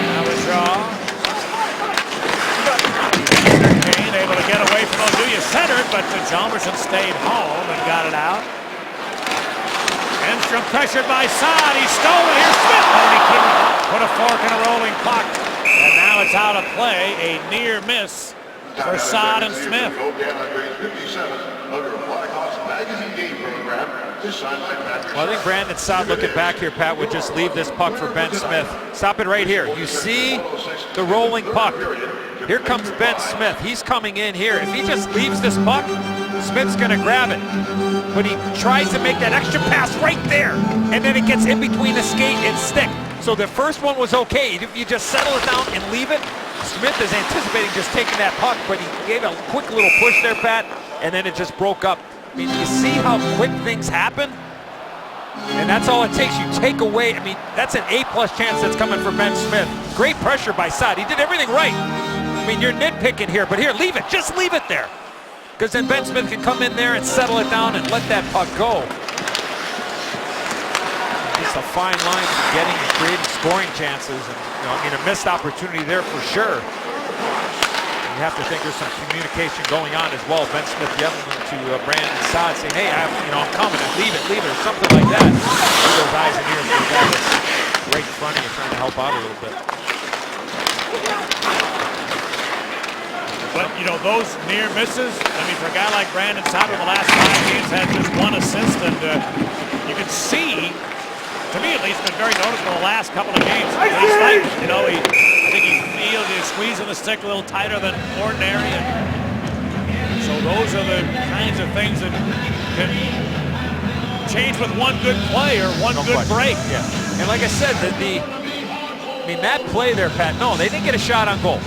Now the draw. Kane able to get away from Oduya, centered, but Hjalmarsson stayed home and got it out. Enstrom pressured by Saad. He stole it. Here's Smith. And he couldn't put a fork in a rolling puck. And now it's out of play. A near miss for Saad and Smith. Well, I think Brandon Saad, looking back here, Pat, would just leave this puck for Ben Smith. Stop it right here. You see the rolling puck. Here comes Ben Smith. He's coming in here. If he just leaves this puck, Smith's going to grab it. But he tries to make that extra pass right there, and then it gets in between the skate and stick. So the first one was okay. If you just settle it down and leave it, Smith is anticipating just taking that puck, but he gave a quick little push there, Pat, and then it just broke up. I mean, you see how quick things happen? And that's all it takes. You take away, I mean, that's an A+ chance that's coming for Ben Smith. Great pressure by Saad. He did everything right. I mean, you're nitpicking here, but here, leave it. Just leave it there. Because then Ben Smith can come in there and settle it down and let that puck go. Just a fine line for getting and creating scoring chances. And, you know, I mean, a missed opportunity there for sure. You have to think there's some communication going on as well. Ben Smith yelling to Brandon Saad saying, hey, I'm coming, and leave it, or something like that. Those eyes and ears for the guy that's right in front of you trying to help out a little bit. But, you know, those near misses, I mean, for a guy like Brandon Saad in the last 5 games had just one assist, and you can see, to me at least, been very noticeable the last couple of games. He's like, you know, I think he's squeezing the stick a little tighter than ordinary, and so those are the kinds of things that can change with one good play or one good break. Yeah, and like I said, I mean, that play there, Pat, no, they didn't get a shot on goal.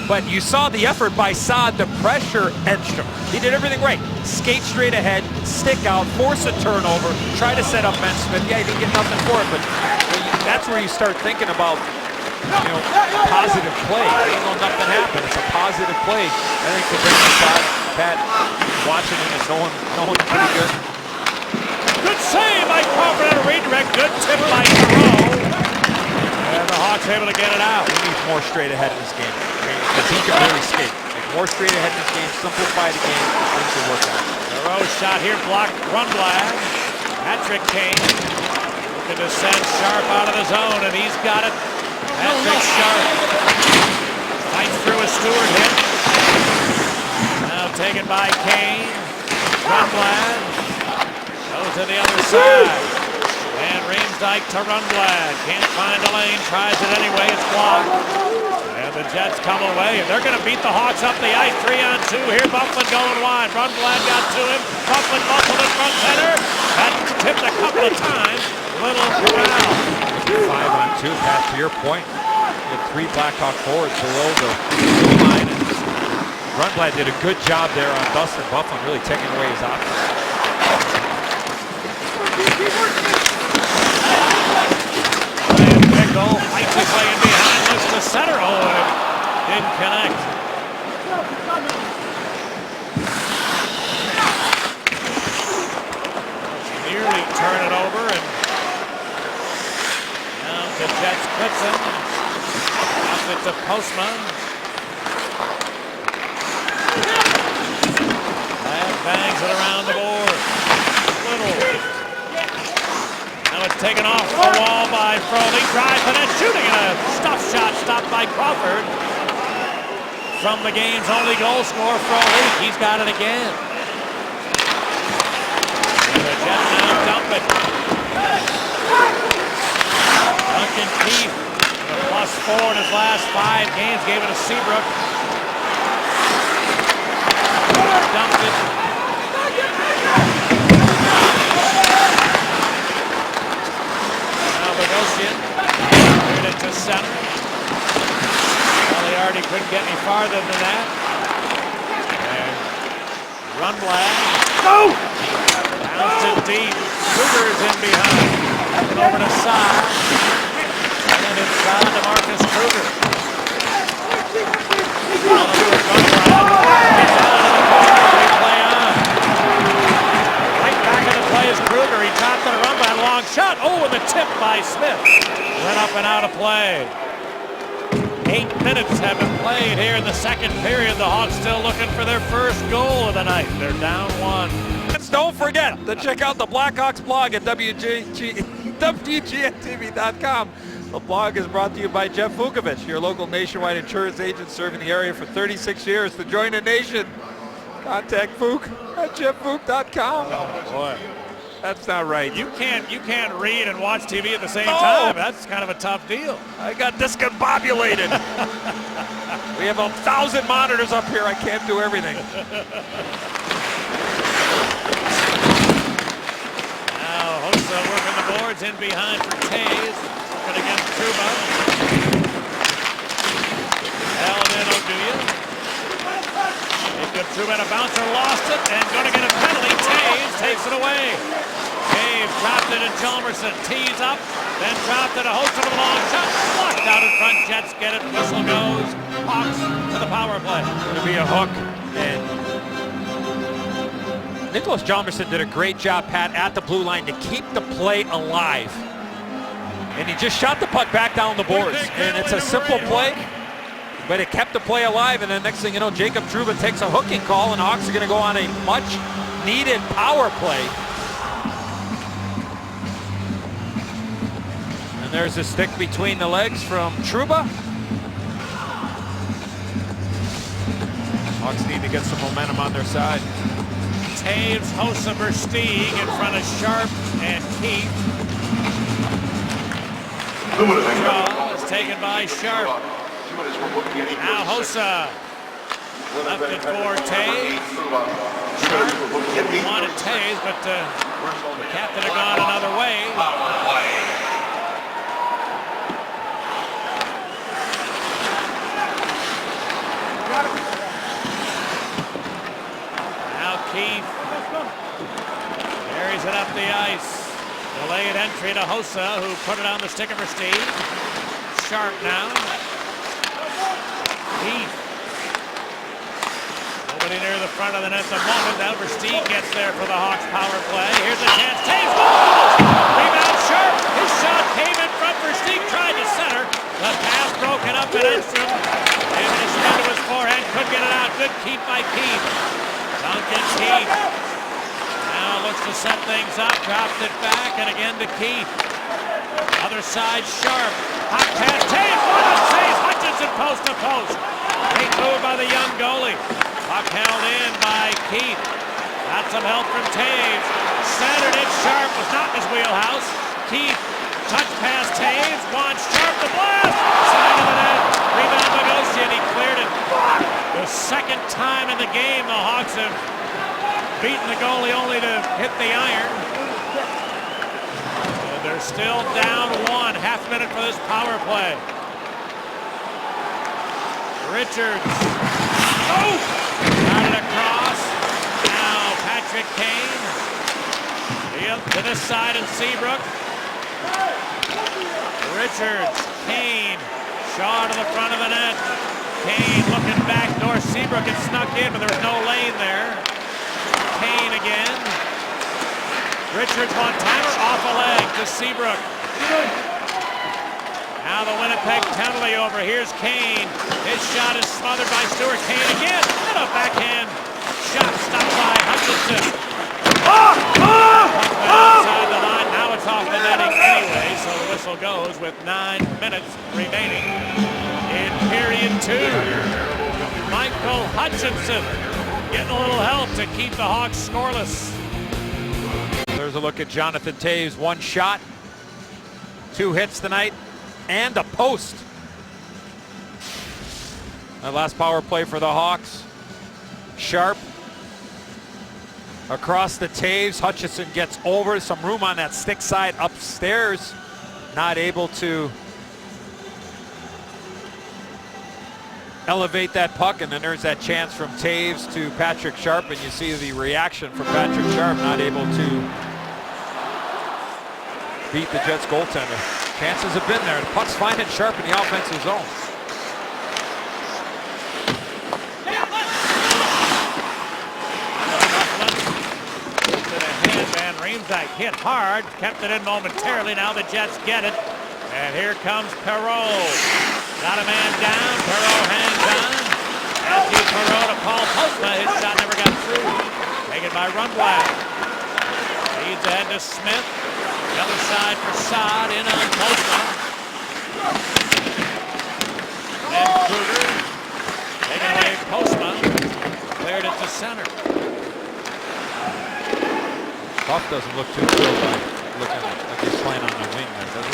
But you saw the effort by Saad to pressure Enstrom. He did everything right. Skate straight ahead, stick out, force a turnover, try to set up Ben Smith. Yeah, he didn't get nothing for it, but that's where you start thinking about, you know, positive play. Even though nothing happened, it's a positive play. I think for Brandon Saad, Pat, watching him is knowing pretty good. Good save by Crawford on a redirect. Good tip by Thoreau. And the Hawks able to get it out. He needs more straight ahead in this game, because he can really skate. Like, more straight ahead in this game, simplify the game, things will work out. Thoreau shot here, blocked, Rundblad. Patrick Kane looking to send Sharp out of the zone, and he's got it. Patrick Sharp fights through a Stewart hit. Now taken by Kane. Rundblad goes to the other side. And Riemsdyk to Rundblad. Can't find a lane, tries it anyway, it's blocked. And the Jets come away. They're going to beat the Hawks up the ice, 3-on-2. Here, Byfuglien going wide. Rundblad got to him. Byfuglien muscled in front center. That tipped a couple of times. Little corral. 5-on-2, Pat, to your point. You had 3 Blackhawk forwards below the line. Rundblad did a good job there on Dustin Byfuglien, really taking away his options. Pickle fights his way in behind, looks to center. Oh, and it didn't connect. Nearly turn it over, and now to Jets Clipson. Off it to Postma. That bangs it around the board. Little. Now it's taken off the wall by Froley. Drives the net, shooting a stuff shot stopped by Crawford. From the game's only goal scorer, Froley. He's got it again. And the Jets now dump it. Duncan Keith, +4 in his last 5 games, gave it to Seabrook. Dumped it. Now Bogosian cleared it to center. Moriarty couldn't get any farther than that. And Rundblad. No! Bounced it deep. Cougars in behind. Over to Saar. And inside to Marcus Kruger. Right back in the play is Kruger. He chopped on a Rundblad. Long shot. Oh, and the tip by Smith. Went up and out of play. 8 minutes have been played here in the second period. The Hawks still looking for their first goal of the night. They're down 1. Don't forget to check out the Blackhawks blog at WGNTV.com. The blog is brought to you by Jeff Vukovich, your local nationwide insurance agent serving the area for 36 years. To join the nation, contact Vuk at jeffvuk.com. Oh, boy. That's not right. You can't read and watch TV at the same time. That's kind of a tough deal. I got discombobulated. We have 1,000 monitors up here. I can't do everything. Now Hossa working the boards in behind for Tays. Working against Trouba. Held in Oduya. Good Trouba and a bouncer, lost it, and going to get a penalty. Tays takes it away. Cave dropped it, and Chalmerson tees up, then dropped it. A Hossa with a long shot, blocked out in front. Jets get it. Whistle goes. Hawks to the power play. Going to be a hook, and Nicholas Chalmerson did a great job, Pat, at the blue line to keep the play alive. And he just shot the puck back down the boards. And it's a simple play, but it kept the play alive. And then next thing you know, Jacob Trouba takes a hooking call, and Hawks are going to go on a much-needed power play. And there's a stick between the legs from Trouba. Hawks need to get some momentum on their side. Taves, Hossa, Versteeg in front of Sharp and Keith. Draw is taken by Sharp. Now Hossa left it for Taves. Sharp wanted Taves, but the captain had gone another way. Keith carries it up the ice. Delayed entry to Hossa, who put it on the stick of Versteeg. Sharp now. Keith. Nobody near the front of the net at the moment. Now Versteeg gets there for the Hawks power play. Here's a chance. Taves goes! Rebound Sharp. His shot came in front. Versteeg tried to center. The pass broken up in Edstrom. David is into his forehand. Couldn't get it out. Good keep by Keith. Duncan Keith now looks to set things up, dropped it back, and again to Keith. Other side, Sharp. Hot pass, Taves, one saves, Hutchinson post to post. Great move by the young goalie. Puck held in by Keith. Got some help from Taves. Centered it, Sharp was not in his wheelhouse. Keith, touch pass, Taves, wants Sharp to blast. Side of the net, rebound Bogosian, he cleared it. The second time in the game, the Hawks have beaten the goalie only to hit the iron. And they're still down 1. Half minute for this power play. Richards. Oh! Got it across. Now Patrick Kane. To this side in Seabrook. Richards. Kane. Shaw to the front of the net. Kane looking back north. Seabrook had snuck in, but there was no lane there. Kane again. Richards one-timer off a leg to Seabrook. Now the Winnipeg penalty over. Here's Kane. His shot is smothered by Stuart. Kane again. And a backhand shot stopped by Hutchinson. Outside the line. Now bounce off the netting anyway, so the whistle goes with 9 minutes remaining in period 2. Michael Hutchinson getting a little help to keep the Hawks scoreless. There's a look at Jonathan Toews. 1 shot, 2 hits tonight, and a post. That last power play for the Hawks. Sharp across the Toews. Hutchinson gets over. Some room on that stick side upstairs. Not able to elevate that puck, and then there's that chance from Toews to Patrick Sharp, and you see the reaction from Patrick Sharp, not able to beat the Jets goaltender. Chances have been there. The puck's finding Sharp in the offensive zone. Reemsdyk hit hard, kept it in momentarily. Now the Jets get it. And here comes Perreault. Got a man down. Perreault hangs on. Matthew Perreault to Paul Postma. His shot never got through. Taken by Rundblad. Leads ahead to Smith. The other side for Saad. In on Postma. Then Kruger. Taking away Postma. Cleared it to center. Buff doesn't look too thrilled by looking like he's playing on the wing there, does he?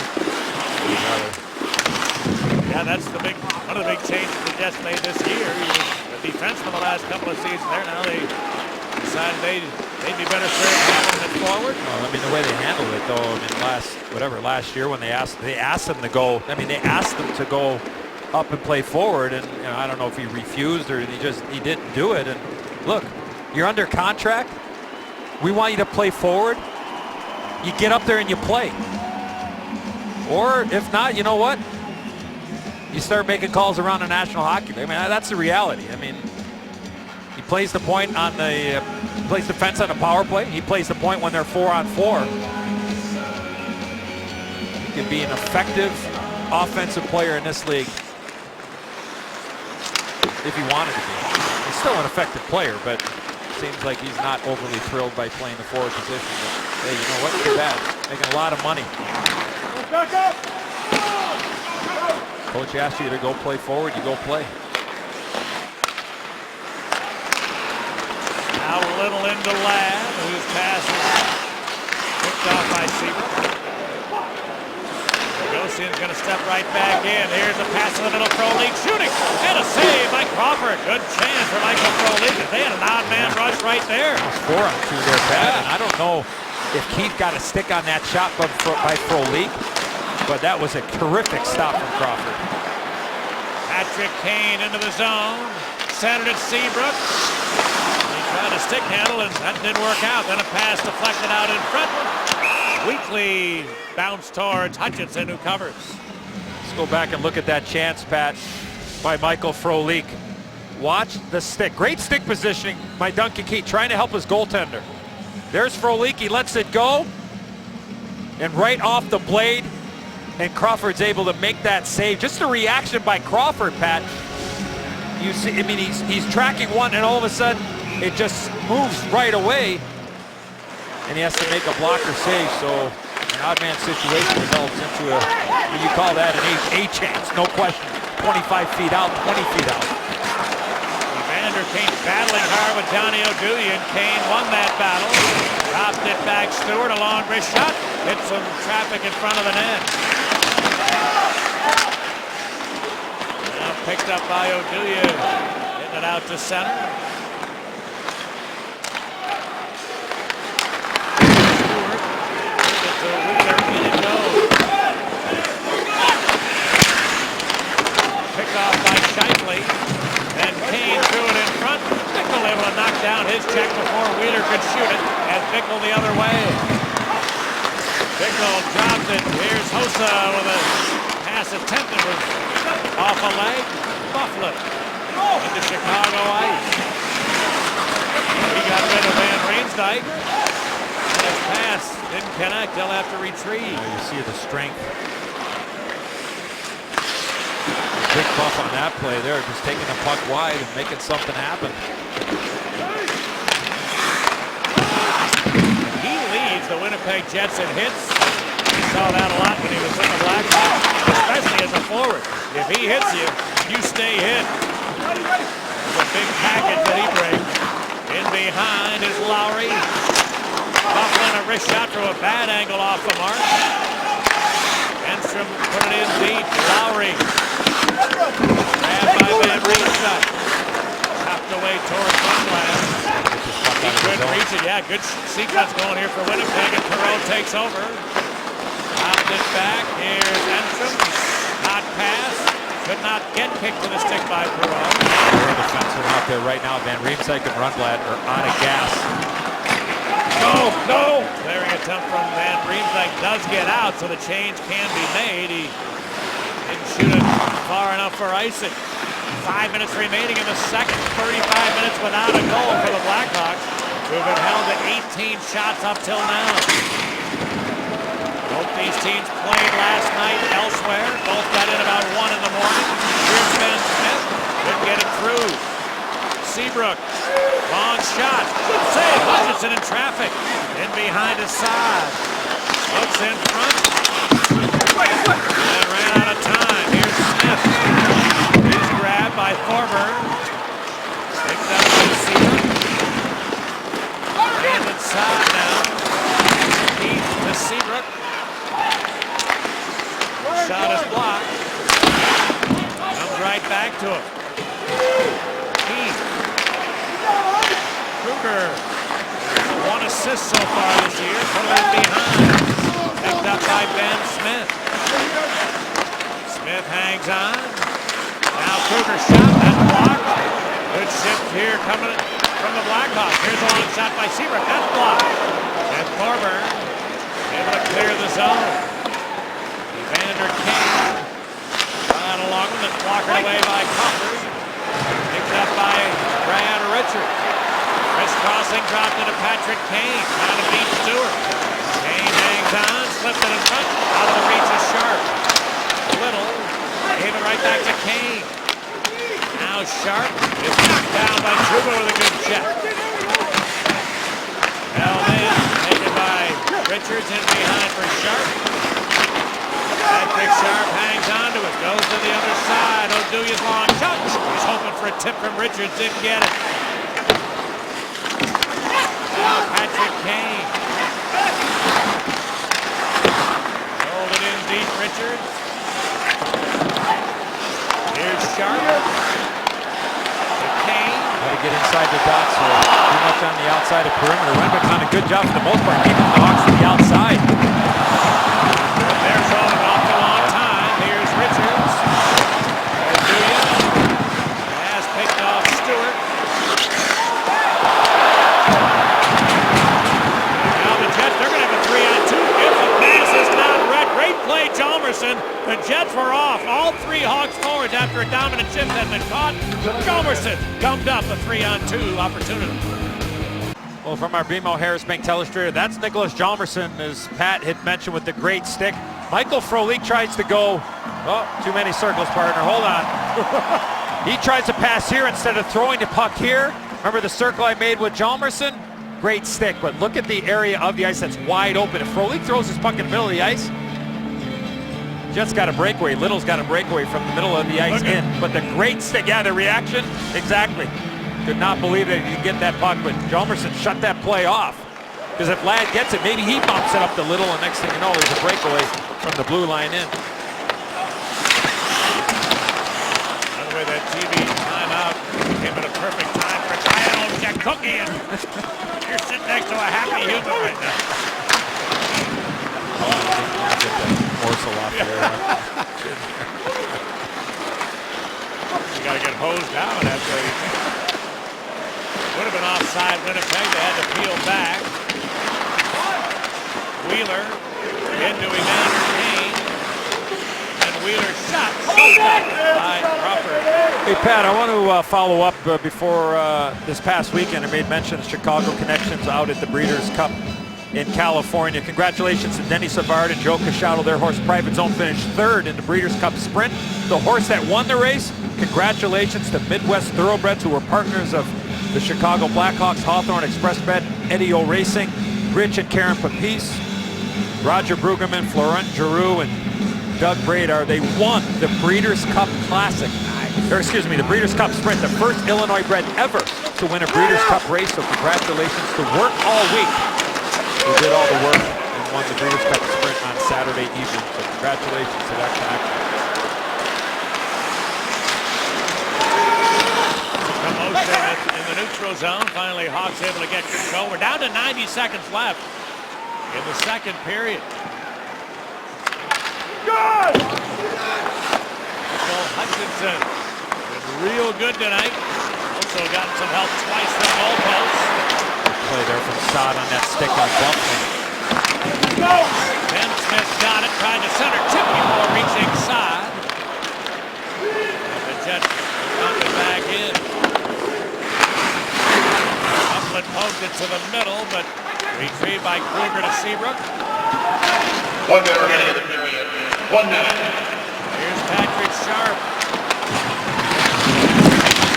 Yeah, that's one of the big changes the Jets made this year. He was a defenseman the last couple of seasons there. Now they decided they'd be better served handling it forward. Well, I mean, the way they handled it, though, I mean, last year when they asked him to go, I mean, they asked him to go up and play forward, and you know, I don't know if he refused or he didn't do it. And look, you're under contract. We want you to play forward. You get up there and you play. Or if not, you know what? You start making calls around the National Hockey League. I mean, that's the reality. I mean, he plays the point on the plays defense on the power play. He plays the point when they're 4-on-4. He could be an effective offensive player in this league if he wanted to be. He's still an effective player, but seems like he's not overly thrilled by playing the forward position. But hey, you know what? Too bad. Making a lot of money. Coach asked you to go play forward, you go play. Now a little into Ladd, whose pass is picked off by Seabrook. Bogosian's going to step right back in. Here's a pass in the middle. Frolik shooting. And a save by Crawford. Good chance for Michael Frolik. They had an odd man rush right there. 4-on-2 there, Pat. And I don't know if Keith got a stick on that shot by Frolik, but that was a terrific stop from Crawford. Patrick Kane into the zone. Centered at Seabrook. He tried to stick handle, and that didn't work out. Then a pass deflected out in front. Weekly bounce towards Hutchinson, who covers. Let's go back and look at that chance, Pat, by Michael Frolik. Watch the stick. Great stick positioning by Duncan Keith, trying to help his goaltender. There's Frolik. He lets it go. And right off the blade, and Crawford's able to make that save. Just a reaction by Crawford, Pat. You see, I mean, he's tracking one, and all of a sudden, it just moves right away. And he has to make a blocker save, so an odd man situation develops into you call that an A chance, no question. 25 feet out, 20 feet out. Evander Kane battling hard with Johnny Oduya, and Kane won that battle. Dropped it back, Stewart, a long wrist shot. Hit some traffic in front of the net. Now picked up by Oduya, hitting it out to center. Picked off by Scheifele, and Kane threw it in front. Bickle able to knock down his check before Wheeler could shoot it, and Bickle the other way. Bickle dropped it. Here's Hossa with a pass attempt that was off a leg. Buffalo into Chicago ice. He got rid of Van Riemsdyk. And his pass didn't connect. They'll have to retrieve. You see the strength. Big buff on that play there, just taking the puck wide and making something happen. He leads the Winnipeg Jets in hits. You saw that a lot when he was with the Blackhawks, especially as a forward. If he hits you, you stay hit. It's a big package that he brings. In behind is Lowry. Bufflin, a wrist shot from a bad angle off the mark. Enstrom put it in deep. Lowry. Grabbed by Van Riemsdyk. Chopped away towards Lundblad. He couldn't reach it. Yeah, good sequence going here for Winnipeg, and Perreault takes over. Popped it back. Here's Enstrom. Hot pass. Could not get kicked to the stick by Perreault. Four defensemen out there right now. Van Riemsdyk and Rundblad are on a gas. No! Clearing attempt from Van Riemsdyk does get out, so the change can be made. He didn't shoot it far enough for icing. 5 minutes remaining in the second. 35 minutes without a goal for the Blackhawks, who've been held to 18 shots up till now. Both these teams played last night elsewhere. Both got in about 1 in the morning. Here's Ben Smith. Couldn't get it through. Seabrook. Long shot. Good save. Hutchinson in traffic. In behind his side. Looks in front. And ran out of time. Here's Smith. He's grabbed by Thorburn. Picked up by Seabrook. And inside now. Keith to Seabrook. Shot is blocked. Comes right back to him. Keith. Kruger. 1 assist so far this year. Put it behind. Picked up by Ben Smith. Smith hangs on. Now Kruger shot. That's blocked. Good shift here coming from the Blackhawks. Here's a long shot by Seabrook. That's blocked. And Thorburn able to clear the zone. Evander Kane. Right along with it. Blocked away by Cutler. Picked up by Brad Richards. Crossing dropped into Patrick Kane. Trying to beat Stewart. Kane hangs on. Slipped it in front. Out of the reach of Sharp. Little. Gave it right back to Kane. Now Sharp is knocked down by Trouba with a good check. Held in. Taken by Richards in behind for Sharp. Patrick Sharp hangs on to it. Goes to the other side. Oduya's long shot. He's hoping for a tip from Richards. Didn't get it. Now Patrick Kane. Hold it in deep, Richards. Here's Sharp. To Kane. Got to get inside the dots here. Too much on the outside of perimeter. Winnipeg's done a good job for the most part keeping the Hawks to the outside. They're throwing it off a long time. Here's Richards. Oduya has picked off Stewart. They're going to have a 3-on-2. If the pass is not read, great play, Hjalmarsson. The Jets were off. All 3 Hawks forwards after a dominant shift had been caught. Hjalmarsson gummed up a 3-on-2 opportunity. Well, from our BMO Harris Bank Telestrator, that's Nicholas Hjalmarsson, as Pat had mentioned, with the great stick. Michael Frolik tries to go. Oh, too many circles, partner. Hold on. He tries to pass here instead of throwing the puck here. Remember the circle I made with Hjalmarsson? Great stick, but look at the area of the ice that's wide open. If Frolik throws his puck in the middle of the ice, Jets got a breakaway. Little's got a breakaway from the middle of the ice in. But the great stick, yeah, the reaction, exactly. Could not believe that he could get that puck, but Hjalmarsson shut that play off. Because if Ladd gets it, maybe he bumps it up to Little, and next thing you know, there's a breakaway from the blue line in. By the way, that TV timeout came at a perfect time for Kyle Cookie, and you're sitting next to a happy human right now. Get that morsel off there. You got to get hosed down after he would have been offside Winnipeg. They had to peel back. Wheeler into Evander Kane. And Wheeler shot. By Crawford. Hey, Pat, I want to follow up before this past weekend. I made mention of Chicago connections out at the Breeders' Cup in California. Congratulations to Denny Savard and Joe Cachotto. Their horse Private Zone finished 3rd in the Breeders' Cup Sprint. The horse that won the race, congratulations to Midwest Thoroughbreds, who were partners of the Chicago Blackhawks, Hawthorne Expressbred, Eddie O Racing, Rich and Karen Papis. Roger Brueggemann, Florent Giroux, and Doug Bradar, they won the Breeders' Cup Classic. Or excuse me, the Breeders' Cup Sprint, the first Illinois bred ever to win a Breeders' Cup race. So congratulations to Work All Week, who did all the work and won the Breeders' Cup Sprint on Saturday evening. So congratulations to that connection. Commotion in the neutral zone. Finally, Hawks able to get control. We're down to 90 seconds left in the second period. Good! Michael Hutchinson been real good tonight. Also gotten some help twice from goalposts. Play there from Saad on that stick on Buffalo. Ben Smith got it, tried to center tip before reaching Saad. And the Jets dumped it back in. Buffalo poked it to the middle, but retrieved by Kruger to Seabrook. 1 minute remaining. 1 minute. Here's Patrick Sharp.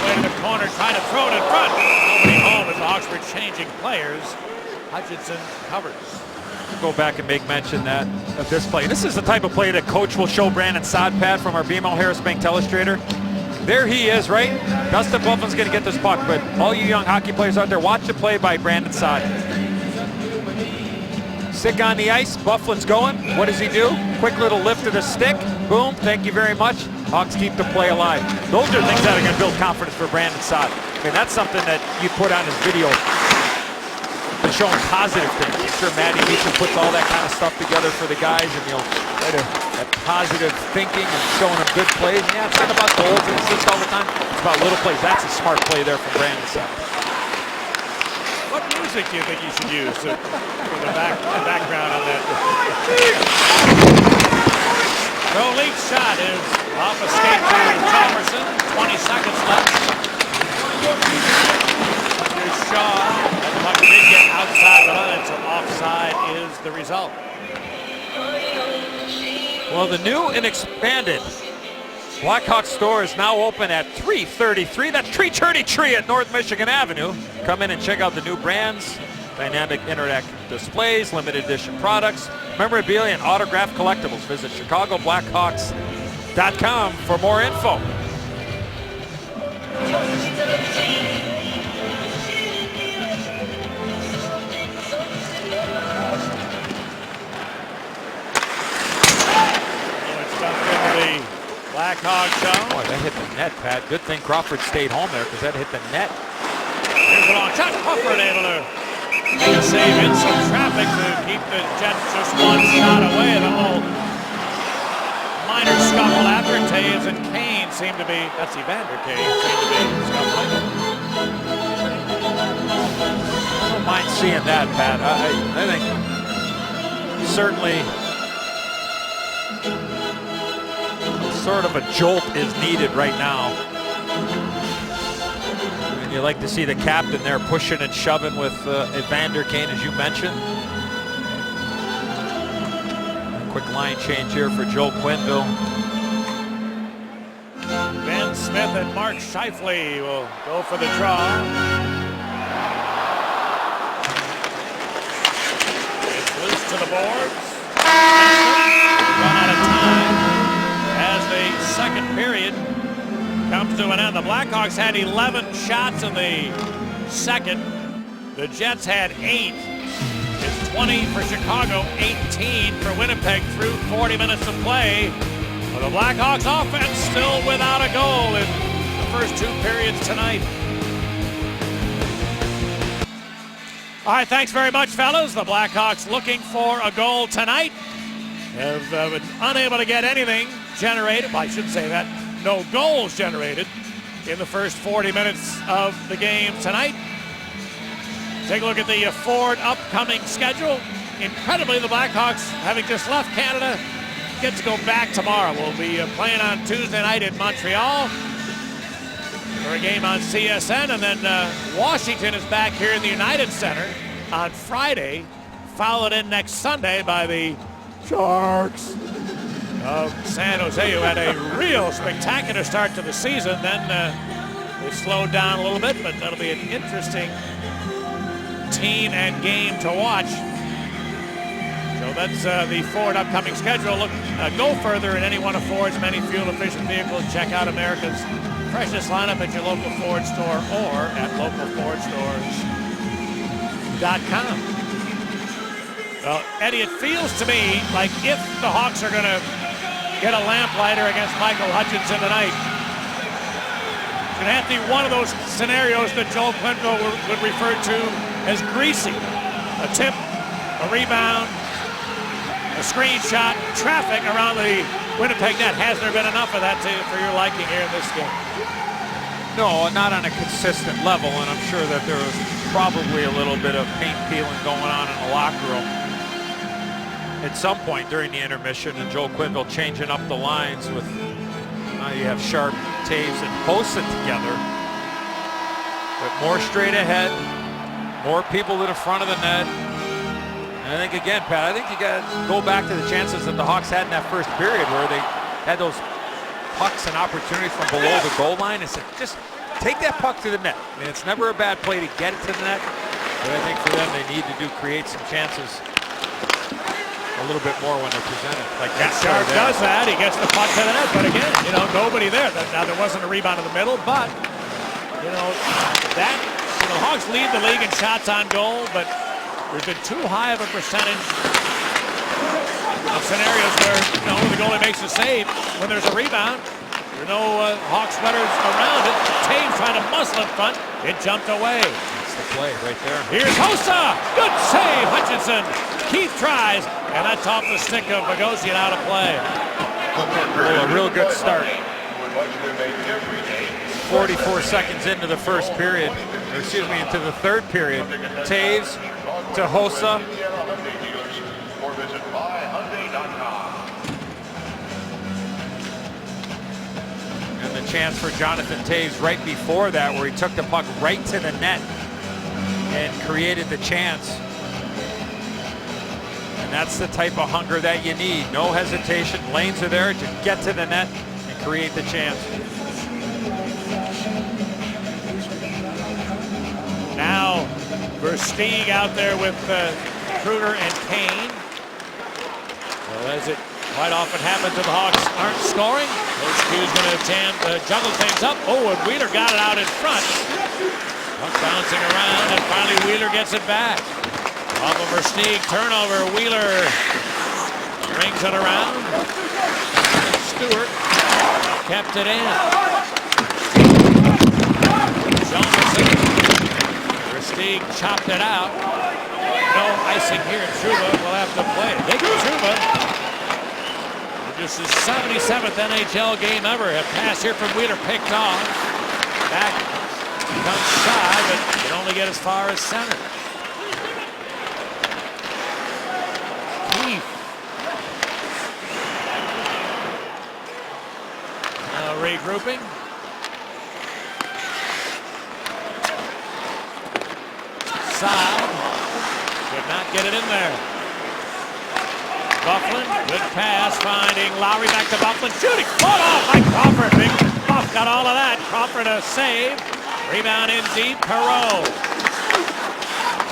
Way to the corner, trying to throw it in front. Nobody home as Oxford changing players. Hutchinson covers. Go back and make mention of this play. This is the type of play that coach will show Brandon Saad, Pat, from our BMO Harris Bank Telestrator. There he is, right? Dustin Byfuglien's going to get this puck, but all you young hockey players out there, watch the play by Brandon Saad. Stick on the ice, Byfuglien's going. What does he do? Quick little lift of the stick. Boom, thank you very much. Hawks keep the play alive. Those are things that are going to build confidence for Brandon Saad. I mean, that's something that you put on his video to show him positive things. I'm sure Matty Meacham puts all that kind of stuff together for the guys, and that positive thinking and showing them good plays. And yeah, it's not about goals and assists all the time. It's about little plays. That's a smart play there from Brandon Saad. What music do you think you should use for the background on that? Rolik's shot is off a skate to Thomerson. 20 seconds left. Here's Shaw. That puck did get outside the line, so offside is the result. Well, the new and expanded Blackhawk store is now open at 333. That's Tree Tree at North Michigan Avenue. Come in and check out the new brands, dynamic interactive displays, limited edition products, memorabilia, and autographed collectibles. Visit ChicagoBlackhawks.com for more info. Blackhawk zone. Boy, that hit the net, Pat. Good thing Crawford stayed home there because that hit the net. Here's a long shot. Crawford able to make a save in some traffic to keep the Jets just one shot away. The whole minor scuffle after Taves and Kane seem to be, that's Evander Kane, seem to be scuffling. I don't mind seeing that, Pat. I think certainly sort of a jolt is needed right now. And you like to see the captain there pushing and shoving with Evander Kane, as you mentioned. A quick line change here for Joe Quenneville. Ben Smith and Mark Scheifele will go for the draw. It's loose to the boards. Run out of time. As the second period comes to an end, the Blackhawks had 11 shots in the second. The Jets had 8. It's 20 for Chicago, 18 for Winnipeg through 40 minutes of play. Well, the Blackhawks offense still without a goal in the first 2 periods tonight. All right, thanks very much, fellas. The Blackhawks looking for a goal tonight. Have been unable to get anything generated. Well, I shouldn't say that. No goals generated in the first 40 minutes of the game tonight. Take a look at the Ford upcoming schedule. Incredibly, the Blackhawks, having just left Canada, get to go back tomorrow. We'll be playing on Tuesday night in Montreal for a game on CSN, and then Washington is back here in the United Center on Friday, followed in next Sunday by the Sharks of San Jose, who had a real spectacular start to the season. Then they slowed down a little bit, but that'll be an interesting team and game to watch. So that's the Ford upcoming schedule. Look, go further in any one of Ford's many fuel-efficient vehicles. Check out America's freshest lineup at your local Ford store or at localfordstores.com. Well, Eddie, it feels to me like if the Hawks are going to get a lamplighter against Michael Hutchinson tonight, it's going to have to be one of those scenarios that Joel Quenneville would refer to as greasy. A tip, a rebound, a screen shot, traffic around the Winnipeg net. Has there been enough of that for your liking here in this game? No, not on a consistent level, and I'm sure that there was probably a little bit of paint peeling going on in the locker room at some point during the intermission, and Joel Quenneville changing up the lines with, now you have Sharp, Taves, and Hossa together. But more straight ahead, more people to the front of the net. And I think, again, Pat, I think you got to go back to the chances that the Hawks had in that first period where they had those pucks and opportunities from below the goal line. And said, just take that puck to the net. I mean, it's never a bad play to get it to the net. But I think for them, they need to create some chances a little bit more when they're presented. Like that. Sharp does that. He gets the puck to the net. But again, nobody there. Now, there wasn't a rebound in the middle, but, the Hawks lead the league in shots on goal, but there's been too high of a percentage of scenarios where the goalie makes a save when there's a rebound. There are no Hawks sweaters around it. Taves trying to muscle in front. It jumped away. That's the play right there. Here's Hossa. Good save, Hutchinson. Keith tries, and that's off the stick of Bogosian out of play. A real good start. 44 seconds into the first period, into the third period. Taves to Hossa. And the chance for Jonathan Taves right before that, where he took the puck right to the net and created the chance. And that's the type of hunger that you need. No hesitation. Lanes are there to get to the net and create the chance. Now, Versteeg out there with Kruger and Kane. Well, as it quite often happens when the Hawks aren't scoring, Coach Q's going to juggle things up. Oh, and Wheeler got it out in front. Puck bouncing around, and finally Wheeler gets it back. Off of Versteeg, turnover. Wheeler brings it around. Stewart kept it in. Versteeg chopped it out. No icing here, and Trouba will have to play. Big Trouba. This is 77th NHL game ever. A pass here from Wheeler picked off. Back comes side, but can only get as far as center. Keith. Now regrouping. Side. Could not get it in there. Byfuglien, good pass, finding Lowry back to Byfuglien, shooting, fought off by Crawford. Big Buff got all of that. Crawford a save. Rebound in deep, Perreault.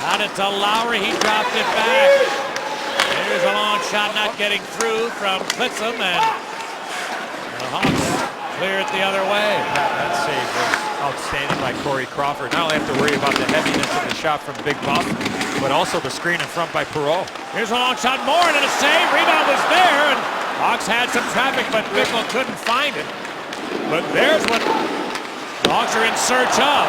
Got it to Lowry, he dropped it back. Here's a long shot not getting through from Clitsum, and the Hawks clear it the other way. That save was outstanding by Corey Crawford. Not only have to worry about the heaviness of the shot from Big Buff, but also the screen in front by Perreault. Here's a long shot, Morin, and a save. Rebound was there, and Hawks had some traffic, but Bickle couldn't find it. But there's what the Hawks are in search of.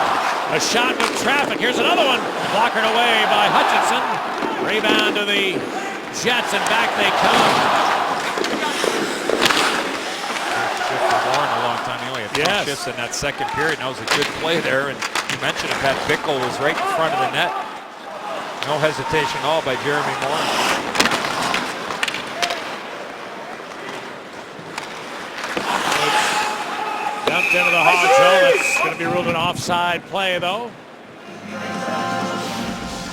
A shot with traffic. Here's another one, blockered away by Hutchinson. Rebound to the Jets, and back they come. Morin a long time. He only had 2 shifts in that second period. That was a good play there, and you mentioned it, Pat. Bickle was right in front of the net. No hesitation at all by Jeremy Morin. Dumped into the Hawks zone. That's going to be ruled an offside play, though.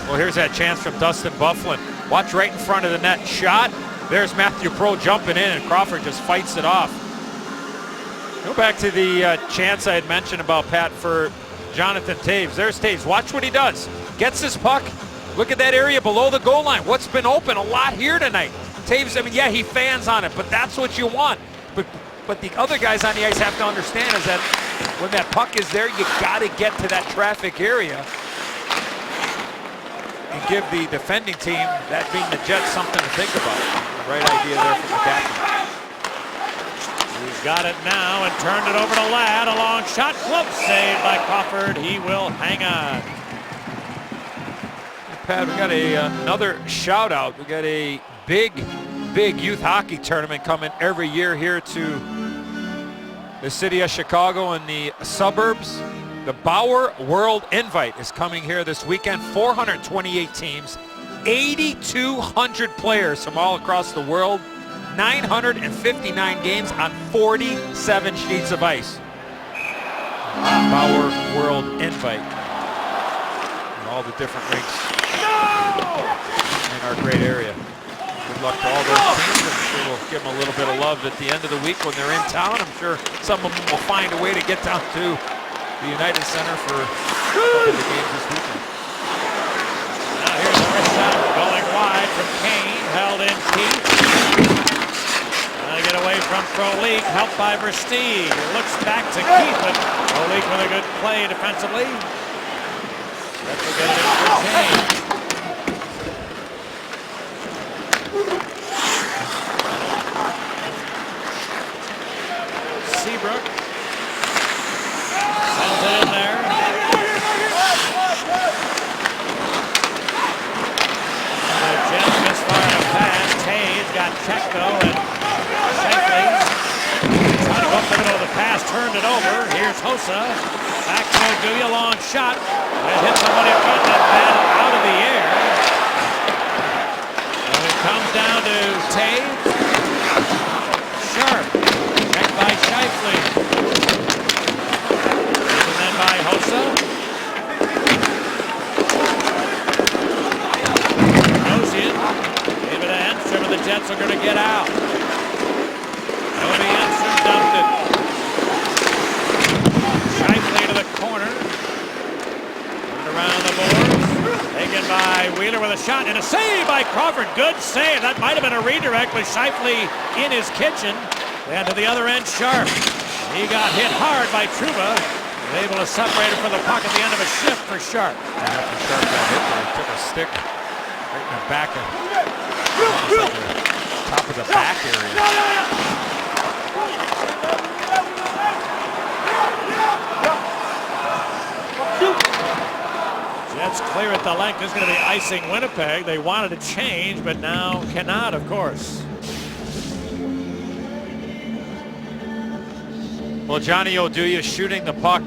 Well, here's that chance from Dustin Byfuglien. Watch right in front of the net. Shot. There's Matthew Perreault jumping in, and Crawford just fights it off. Go back to the chance I had mentioned about, Pat, for Jonathan Taves. There's Taves. Watch what he does. Gets his puck, Look at that area below the goal line. What's been open a lot here tonight? Taves, I mean, yeah, he fans on it, but that's what you want. But the other guys on the ice have to understand is that when that puck is there, you got to get to that traffic area and give the defending team, that being the Jets, something to think about. Right idea there from the captain. He's got it now and turned it over to Ladd. A long shot, glove saved by Crawford. He will hang on. Pat, we got another shout out. We got a big youth hockey tournament coming every year here to the city of Chicago and the suburbs. The Bauer World Invite is coming here this weekend. 428 teams, 8,200 players from all across the world, 959 games on 47 sheets of ice. Bauer World Invite. And all the different rinks in our great area. Good luck to all those teams. I'm sure we'll give them a little bit of love at the end of the week when they're in town. I'm sure some of them will find a way to get down to the United Center for a couple of the games this weekend. Now here's the first shot going wide from Kane, held in Keith. Trying to get away from Frolik, helped by Versteeg. Looks back to Keith, but Frolik with a good play defensively. Let's get it in for Kane. Seabrook sends it in there. The Jets misfired a pass. Taves got checked though, and Shankly trying to go up the middle of the pass, turned it over. Here's Hossa. Back to Oduya, long shot. It hit somebody in front and batted out of the air. And it comes down to Taves. Sharp. Checked by Scheifele. And then by Hossa. Nosian. Gave it to Enstrom, and the Jets are going to get out. Obi Enstrom dumped it. Scheifele to the corner. Around the boards. Taken by Wheeler with a shot and a save by Crawford. Good save. That might have been a redirect with Scheifele in his kitchen. And to the other end, Sharp. He got hit hard by Trouba. Able to separate it from the puck at the end of a shift for Sharp. After Sharp got hit, he took a stick right in the back of the top of the back area. Jets clear at the length. This is going to be icing Winnipeg. They wanted to change, but now cannot, of course. Well, Johnny Oduya shooting the puck.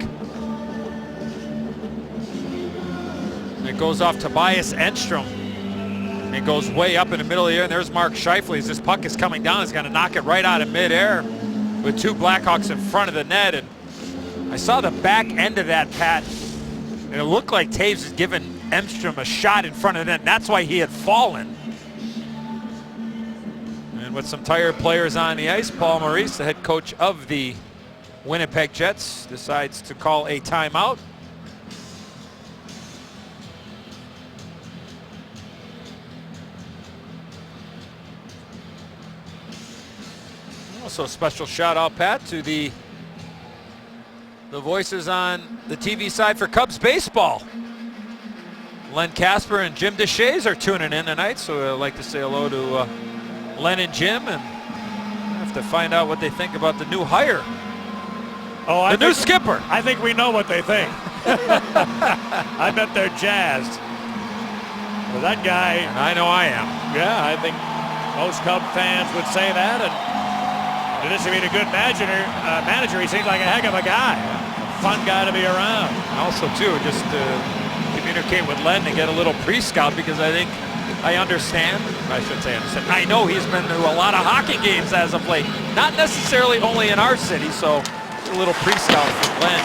It goes off Tobias Enstrom. It goes way up in the middle of the air, and there's Mark Scheifele. As this puck is coming down, he's going to knock it right out of midair with two Blackhawks in front of the net. And I saw the back end of that, Pat, and it looked like Taves had given Enstrom a shot in front of the net. That's why he had fallen. And with some tired players on the ice, Paul Maurice, the head coach of the Winnipeg Jets, decides to call a timeout. Also a special shout out, Pat, to the voices on the TV side for Cubs baseball. Len Casper and Jim Deshaies are tuning in tonight, so I'd like to say hello to Len and Jim, and I have to find out what they think about the new hire. Oh, the new skipper. I think we know what they think. I bet they're jazzed. Well, that guy. And I know I am. Yeah, I think most Cub fans would say that. And in addition to being a good manager, he seems like a heck of a guy. Fun guy to be around. Also, too, just to communicate with Len to get a little pre-scout, because I think I understand. I shouldn't say understand. I know he's been to a lot of hockey games as of late. Not necessarily only in our city, so a little pre-scout from Len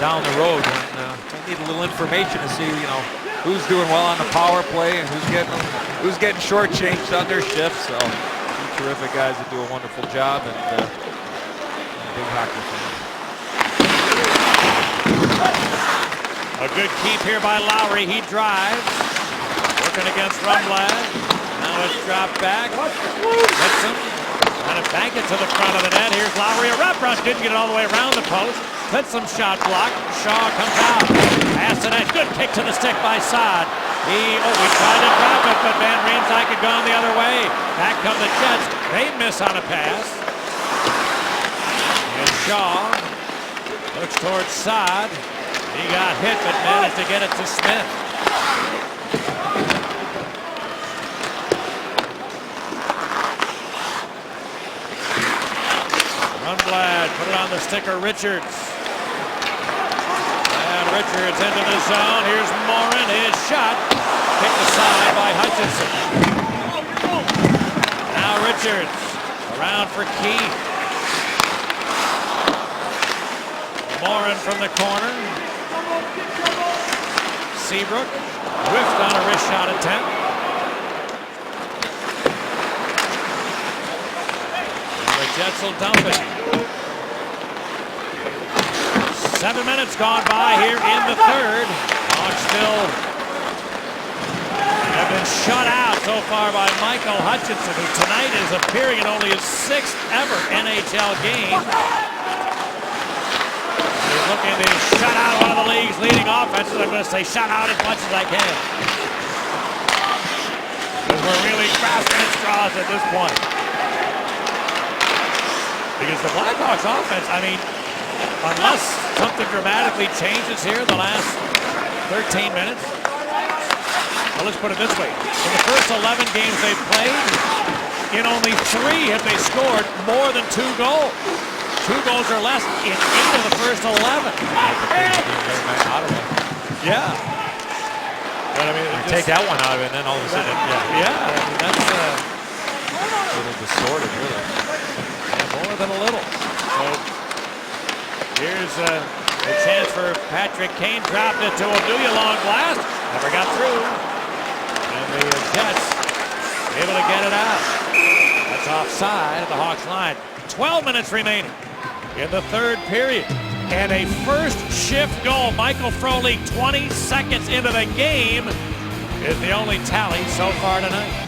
down the road. And I need a little information to see, who's doing well on the power play and who's getting shortchanged on their shifts. So, two terrific guys that do a wonderful job, and big hockey fan. A good keep here by Lowry. He drives. Working against Rumblad. Now it's dropped back. Hits him. Trying to bank it to the front of the net. Here's Lowry. A rough rush. Didn't get it all the way around the post. Some shot block. Shaw comes out. Pass to net. Good kick to the stick by Saad. We tried to drop it, but Van Riemsdyk had gone the other way. Back come the Jets. They miss on a pass. And Shaw looks towards Saad. He got hit, but managed to get it to Smith. Rundblad put it on the sticker. Richards. And Richards into the zone. Here's Morin. His shot. Kicked aside by Hutchinson. Now Richards. Around for Keith. Morin from the corner. Seabrook whiffed on a wrist shot attempt. And the Jets will dump it. 7 minutes gone by here in the third. Hawks still have been shut out so far by Michael Hutchinson, who tonight is appearing in only his 6th ever NHL game. He's looking to shut out one of the league's leading offenses. I'm going to say shut out as much as I can, because we're really grasping at straws at this point. Because the Blackhawks offense, I mean, unless something dramatically changes here in the last 13 minutes. Well, let's put it this way. In the first 11 games they've played, in only 3 have they scored more than 2 goals. 2 goals or less in 8 of the first 11. Yeah. But I mean, take that one out of it, and then all of a sudden, yeah. I mean, that's a little distorted, really. More than a little. So here's a chance for Patrick Kane. Dropped it to Oduya, long blast. Never got through. And the Jets able to get it out. That's offside at the Hawks line. 12 minutes remaining in the third period. And a first shift goal. Michael Frolik, 20 seconds into the game, is the only tally so far tonight.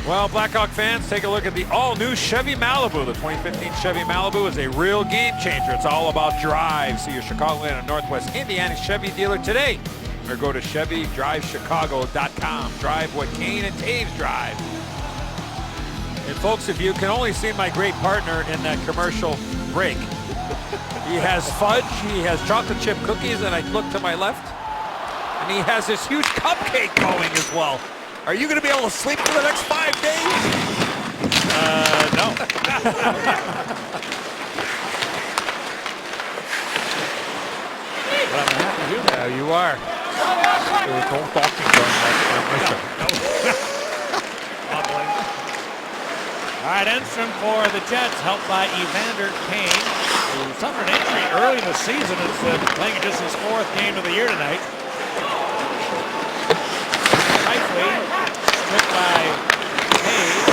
Well, Blackhawk fans, take a look at the all-new Chevy Malibu. The 2015 Chevy Malibu is a real game changer. It's all about drive. See your Chicagoland and Northwest Indiana Chevy dealer today, or go to ChevyDriveChicago.com. Drive what Kane and Taves drive. And folks, if you can only see my great partner in that commercial break, he has fudge, he has chocolate chip cookies, and I look to my left, and he has this huge cupcake going as well. Are you going to be able to sleep for the next 5 days? No. But I'm happy to do that. Yeah, you are. There was no talking during that transmission. All right, Enstrom for the Jets, helped by Evander Kane, who suffered an injury early in the season, is playing just his 4th game of the year tonight. Stripped by Hayes.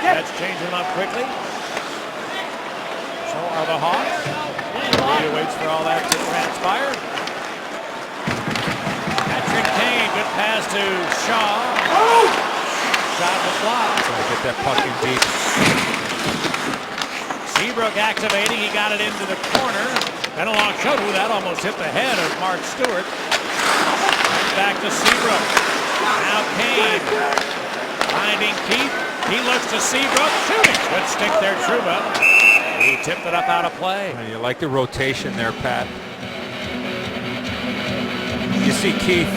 That's changing them up quickly. So are the Hawks. He waits for all that to transpire. Patrick Kane, good pass to Shaw. Shot the block. Trying to get that puck in deep. Seabrook activating. He got it into the corner. And a long shot. Ooh, that almost hit the head of Mark Stewart. Back to Seabrook. Now Kane finding Keith. He looks to Seabrook. Shooting. Good stick there, Trouba. He tipped it up out of play. You like the rotation there, Pat. You see Keith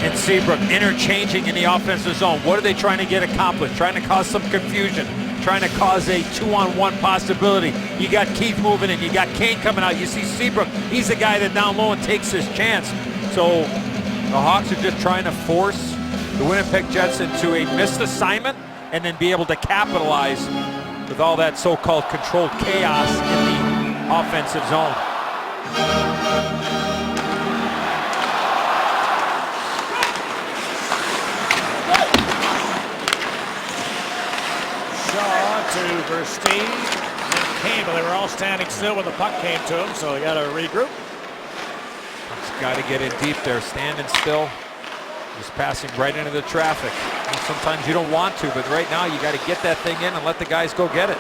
and Seabrook interchanging in the offensive zone. What are they trying to get accomplished? Trying to cause some confusion. Trying to cause a 2-on-1 possibility. You got Keith moving in. You got Kane coming out. You see Seabrook. He's the guy that down low and takes his chance. So the Hawks are just trying to force the Winnipeg Jets into a missed assignment and then be able to capitalize with all that so-called controlled chaos in the offensive zone. To Versteeg and Kane, but they were all standing still when the puck came to him, so they got to regroup. He's got to get in deep there, standing still. Just passing right into the traffic. And sometimes you don't want to, but right now you got to get that thing in and let the guys go get it.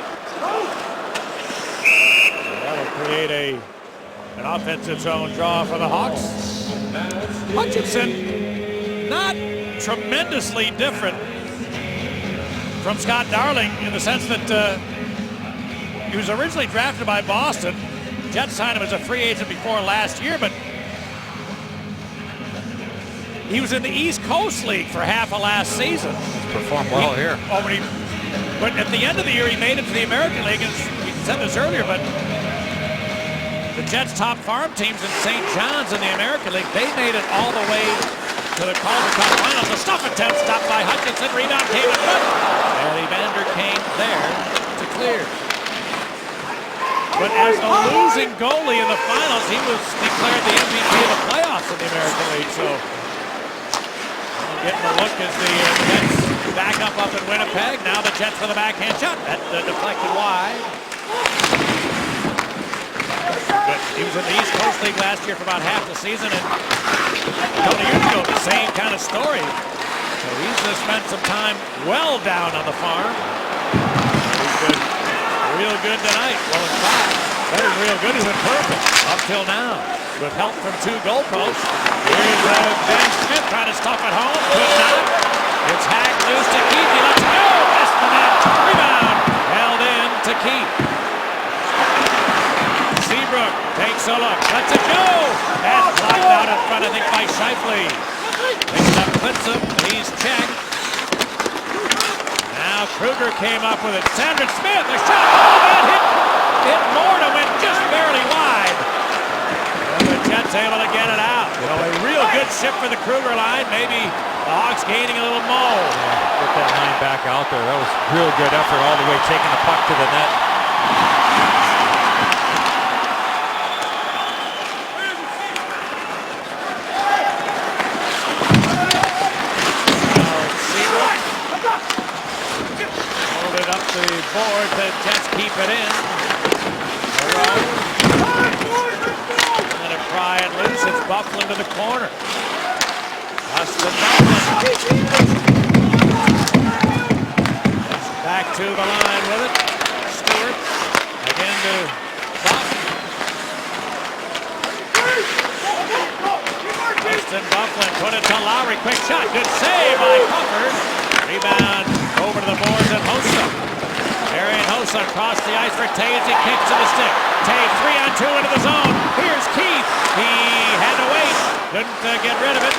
That'll create an offensive zone draw for the Hawks. Hutchinson, not tremendously different from Scott Darling in the sense that he was originally drafted by Boston. Jets signed him as a free agent before last year, but he was in the East Coast League for half of last season. Performed well here. But at the end of the year, he made it to the American League, and we said this earlier, but the Jets' top farm teams in St. John's in the American League, they made it all the way to the Calder Cup Finals. A stuff attempt stopped by Hutchinson. Rebound came in front. And Evander came there to clear. But as a losing goalie in the finals, he was declared the MVP of the playoffs in the American League. So getting a look as the Jets back up in Winnipeg. Now the Jets for the backhand shot. That deflected wide. But he was in the East Coast League last year for about half the season, and a couple of years ago, the same kind of story. So he's spent some time well down on the farm. He's been real good tonight. Well, in fact, better than real good. He's been perfect up till now, with help from two goalposts. Here's Ben Smith trying to stop at home. Could not. It's hacked loose to Keith. He lets it go. That's the net. Rebound. Held in to Keith. Seabrook takes a look, lets it go. That's blocked out in front, I think, by Scheifele. Picks up Clitsum, he's checked. Now Kruger came up with it. Sandra Smith, a shot. Oh, that hit Morna, went just barely wide. And the Jets able to get it out. You know, a real good shift for the Kruger line. Maybe the Hawks gaining a little mold. Get that line back out there. That was real good effort all the way, taking the puck to the net. The board, the Jets keep it in. Let it pry it loose. It's Bufflin to the corner. Austin Bufflin. Back to the line with it. Stewart. Again to Bufflin. Austin Bufflin put it to Lowry. Quick shot. Good save by Puffer. Rebound over to the boards at Hossa. Arian Hossa across the ice for Taves. He kicks to the stick. Taves 3-on-2 into the zone. Here's Keith. He had to wait. Couldn't get rid of it.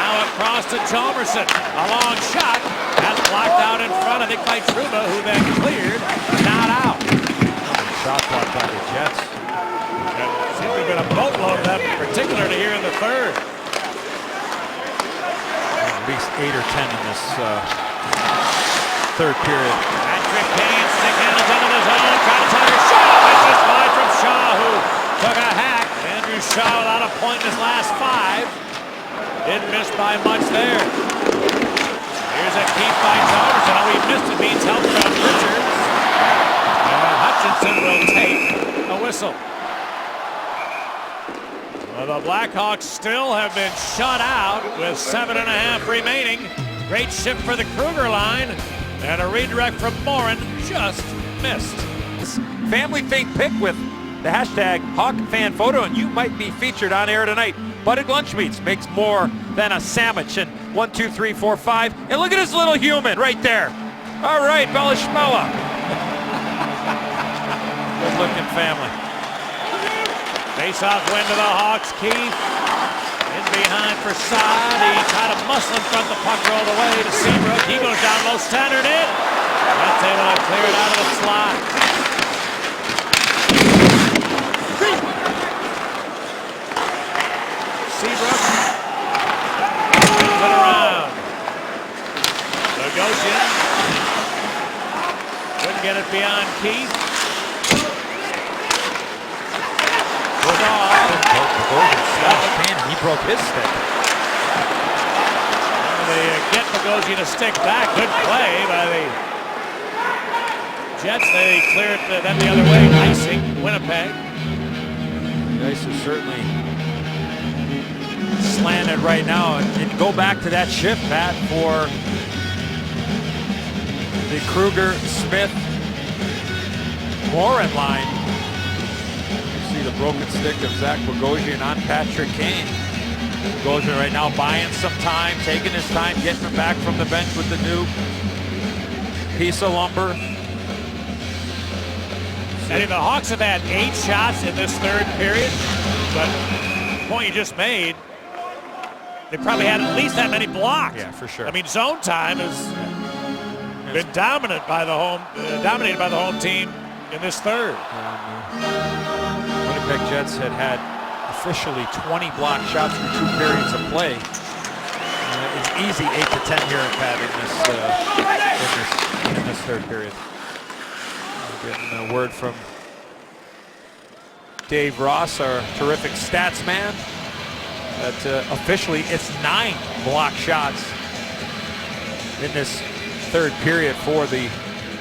Now across to Chalmerson. A long shot. That's blocked out in front, I think, by Trouba, who then cleared. Not out. Shot blocked by the Jets. There seems to have been a boatload of them, particularly here in the third. At least 8 or 10 in this third period. Patrick Kane stick handles into the zone. Trying to tell your Shaw. It's just wide from Shaw, who took a hack. Andrew Shaw without a point in his last 5. Didn't miss by much there. Here's a keep by Chalmerson. Oh, he missed it. Means help from Richards. And Hutchinson will take a whistle. Well, the Blackhawks still have been shut out with 7.5 remaining. Great shift for the Kruger line. And a redirect from Morin just missed. Family Thing pick with the hashtag HawkFanPhoto, and you might be featured on air tonight. Butted Lunch Meats makes more than a sandwich. And 1, 2, 3, 4, 5. And look at this little human right there. All right, Bella Schmella. Good looking family. Face-off win to the Hawks. Keith in behind for Saad. He tried to muscle in front. The puck rolled away to Seabrook. He goes down low, standard in. That's able to clear it out of the slot. Seabrook brings it around. Bogosian couldn't get it beyond Keith. He broke his stick. They get Bogosian a stick back. Good play by the Jets. They clear it then the other way. Icing Winnipeg. The ice is certainly planted right now. And go back to that shift, Pat, for the Kruger, Smith, Morin line. You see the broken stick of Zach Bogosian on Patrick Kane. Bogosian right now buying some time, taking his time, getting him back from the bench with the new piece of lumber. Eddie, the Hawks have had 8 shots in this third period, but the point you just made, they probably had at least that many blocked. Yeah, for sure. I mean, zone time has been dominated by the home team in this third. Winnipeg Jets had officially 20 blocked shots through 2 periods of play. It's easy 8 to 10 here, Pat, in this third period. Getting a word from Dave Ross, our terrific stats man, that officially it's 9 block shots in this third period for the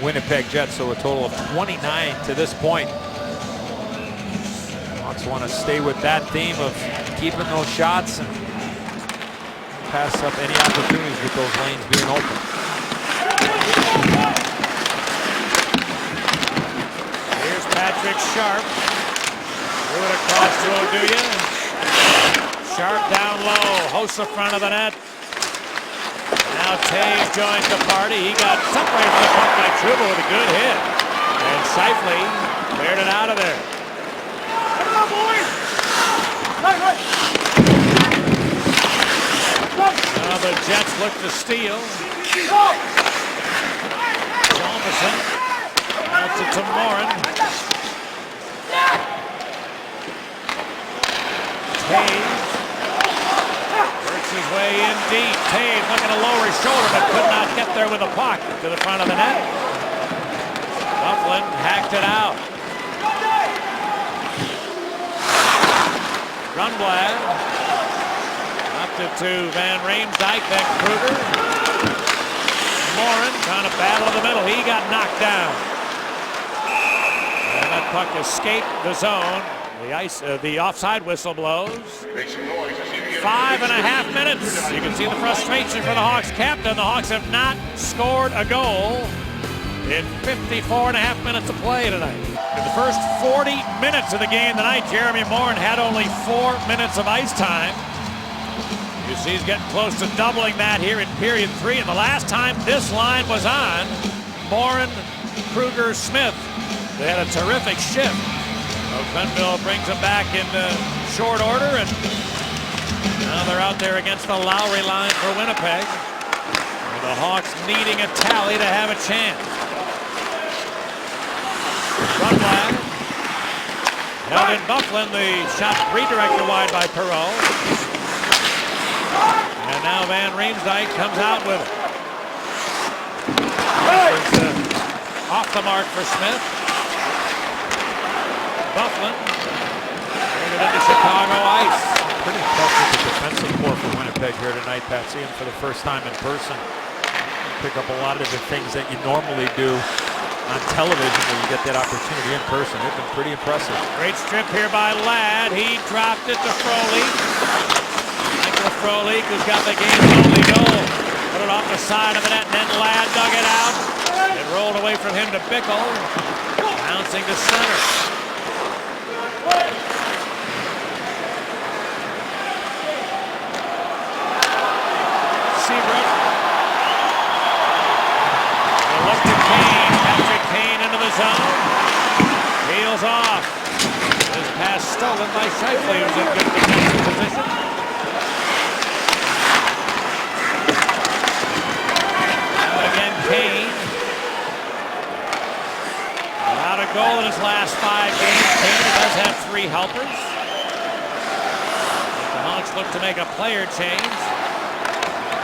Winnipeg Jets, so a total of 29 to this point. Hawks want to stay with that theme of keeping those shots and pass up any opportunities with those lanes being open. Patrick Sharp, threw it across to Oduya. Sharp down low, hosts the front of the net. Now Taves joins the party. He got separated from the puck by Trouba with a good hit. And Scheifele cleared it out of there. Come on, boys! Now the Jets look to steal. Thomason out to Morin. Taves works his way in deep. Taves looking to lower his shoulder, but could not get there with the puck to the front of the net. Byfuglien hacked it out. Grunblad up to Van Riemsdyk, then Kruger. Morin trying to battle in the middle. He got knocked down. And that puck escaped the zone. The offside whistle blows. 5.5 minutes. You can see the frustration for the Hawks captain. The Hawks have not scored a goal in 54.5 minutes of play tonight. In the first 40 minutes of the game tonight, Jeremy Morin had only 4 minutes of ice time. You see he's getting close to doubling that here in period 3. And the last time this line was on, Morin, Kruger, Smith, they had a terrific shift. Quenneville brings them back in short order, and now they're out there against the Lowry line for Winnipeg. And the Hawks needing a tally to have a chance. Grunblad held in Byfuglien, the shot redirected wide by Perreault. And now Van Riemsdyk comes out with it. Off the mark for Smith. Byfuglien bring it into Chicago ice. Pretty tough with the defensive core for Winnipeg here tonight, Pat. See him for the first time in person. Pick up a lot of the things that you normally do on television when you get that opportunity in person. They've been pretty impressive. Great strip here by Ladd. He dropped it to Frolik. Michael Frolik, who's got the game's only goal. Put it off the side of the net, and then Ladd dug it out. It rolled away from him to Bickle. Bouncing to center. Seabrook. The look to Kane. Patrick Kane into the zone. Peels off. His pass stolen by Scheifele, who's in good defensive position. Now again, Kane. Without a goal in his last 5 games. Kane does have 3 helpers. The Hawks look to make a player change.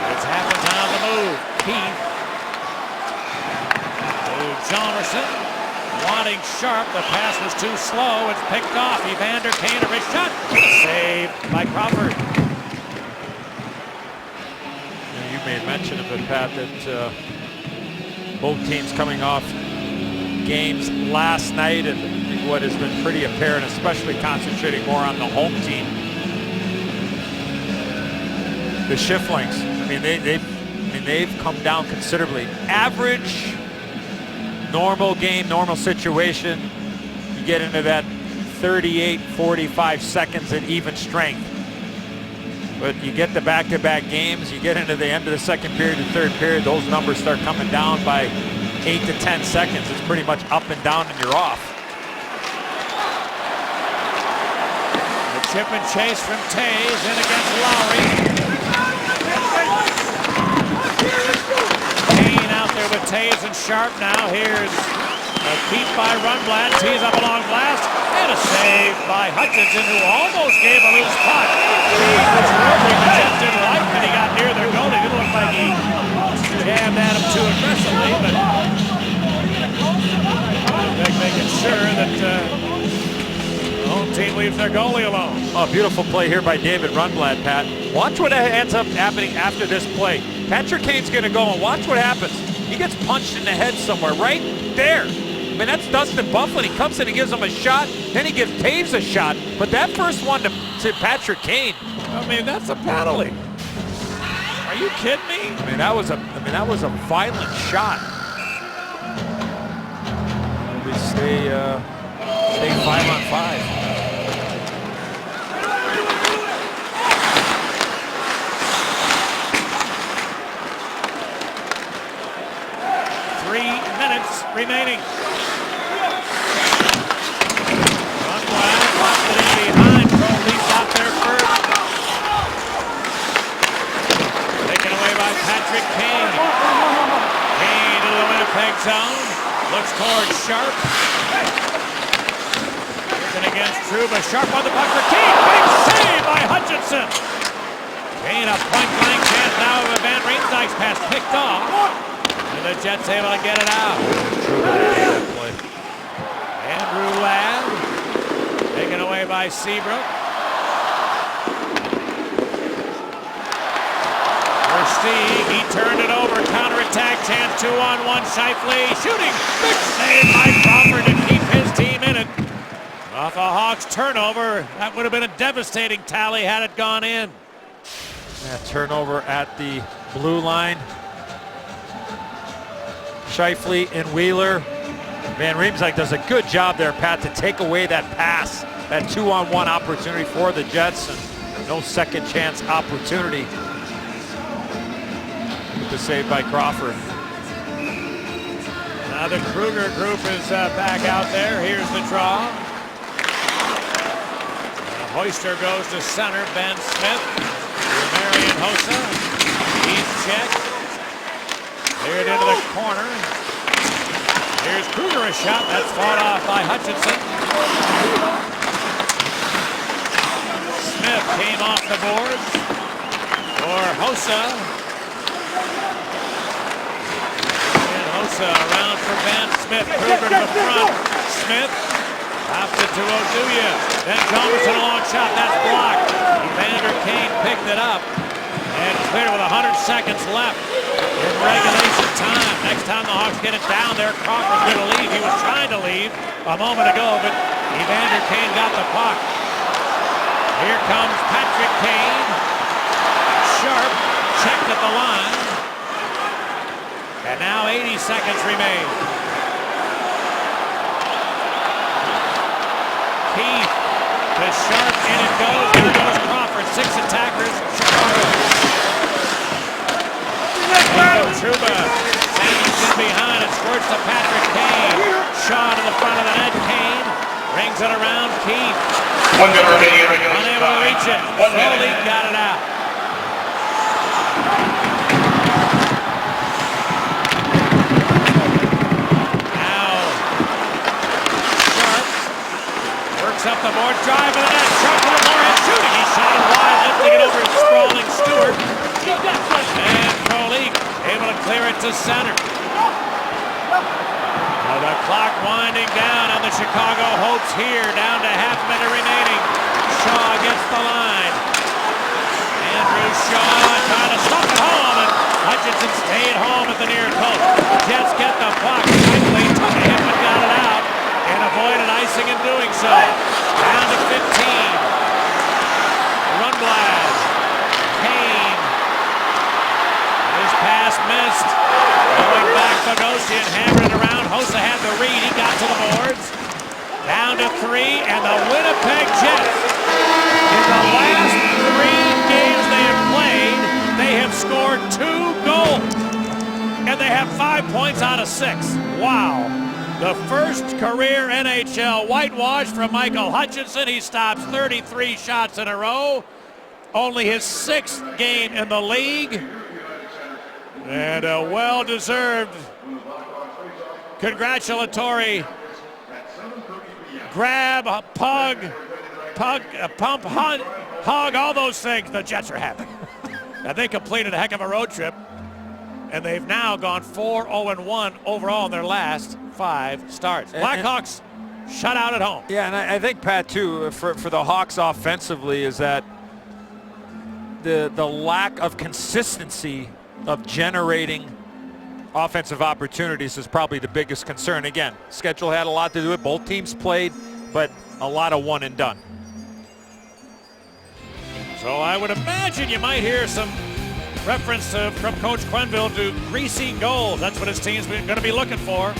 It's happens on the move. Keith to Jonerson. Wanting Sharp. The pass was too slow. It's picked off. Evander Kane, a rich shot. Saved by Crawford. You made mention of it, Pat, that both teams coming off games last night, and what has been pretty apparent, especially concentrating more on the home team. the Shiflings. I mean, they've come down considerably. Average, normal game, normal situation, you get into that 38, 45 seconds at even strength. But you get the back-to-back games, you get into the end of the second period and third period, those numbers start coming down by 8 to 10 seconds. It's pretty much up and down and you're off. The chip and chase from Tays in against Lowry. Kane out there with Tays and Sharp now. Here's a keep by Rundblad, tees up a long blast, and a save by Hutchinson, who almost gave a loose puck. Which the Jets didn't like when he got near their goal. It didn't look like he jammed at him too aggressively, but they're making sure that the home team leaves their goalie alone. Oh, beautiful play here by David Rundblad, Pat. Watch what ends up happening after this play. Patrick Kane's going to go, and watch what happens. He gets punched in the head somewhere, right there. I mean, that's Dustin Byfuglien. He comes in and gives him a shot, then he gives Taves a shot. But that first one to Patrick Kane, I mean, that's a penalty. Are you kidding me? I mean, that was a violent shot. We stay 5-on-5. Remaining. Rundblad dropped it in behind. Pro-Leafs out there first. Taken away by Patrick Kane. Kane into the Winnipeg zone. Looks towards Sharp. Working against Trouba. Sharp on the puck for Kane. Big save by Hutchinson. Kane a point-blank chance now of a Van Riemsdyk's pass picked off. And the Jets able to get it out. Andrew Ladd taken away by Seabrook. Versteeg, he turned it over. Counterattack chance, 2-on-1. Scheifele shooting. Big save by Crawford to keep his team in it. Off a Hawks turnover. That would have been a devastating tally had it gone in. Yeah, turnover at the blue line. Scheifele and Wheeler. Van Riemsdyk does a good job there, Pat, to take away that pass, that 2-on-1 opportunity for the Jets, and no second chance opportunity. The save by Crawford. Now the Kruger group is back out there. Here's the draw. Hoister goes to center. Ben Smith. Marian Hossa. He's checked. Cleared into the corner. Here's Kruger, a shot. That's fought off by Hutchinson. Smith came off the boards for Hossa. And Hossa around for Van Smith. Kruger to the front. Smith passed it to Oduya. Then Thomason, a long shot. That's blocked. Evander Kane picked it up and cleared with 100 seconds left in regulation time. Next time the Hawks get it down there, Crawford's going to leave. He was trying to leave a moment ago, but Evander Kane got the puck. Here comes Patrick Kane. Sharp checked at the line. And now 80 seconds remain. Keith to Sharp, in it goes. There goes Crawford. 6 attackers. Chicago. Trouba sandwiched in behind. It squirts to Patrick Kane. Shaw to the front of the net. Kane rings it around. Keith. 1 minute remaining. Unable to reach it. Foley got it out. Now Sharp works up the board. Drive to the net. Sharp to the board and shooting. He shot it wide, lifting it over to sprawling Stewart. And Crowley able to clear it to center. Now the clock winding down on the Chicago Hopes here, down to half a minute remaining. Shaw gets the line. Andrew Shaw trying to stop it home, and Hutchinson stayed home at the near post. Jets get the puck. Quickly took a hit but got it out and avoided icing in doing so. Down to 15. Rundblad. Kane. and the Winnipeg Jets, in the last 3 games they have played, they have scored 2 goals. And they have 5 points out of 6. Wow. The first career NHL whitewash from Michael Hutchinson. He stops 33 shots in a row. Only his 6th game in the league. And a well-deserved congratulatory grab, pump, hug, all those things. The Jets are happy. And they completed a heck of a road trip. And they've now gone 4-0-1 overall in their last 5 starts. Blackhawks shut out at home. Yeah, and I think, Pat, too, for the Hawks offensively is that the lack of consistency of generating offensive opportunities is probably the biggest concern. Again, schedule had a lot to do with it. Both teams played, but a lot of one and done. So I would imagine you might hear some reference from Coach Quenneville to greasy goals. That's what his team's going to be looking for.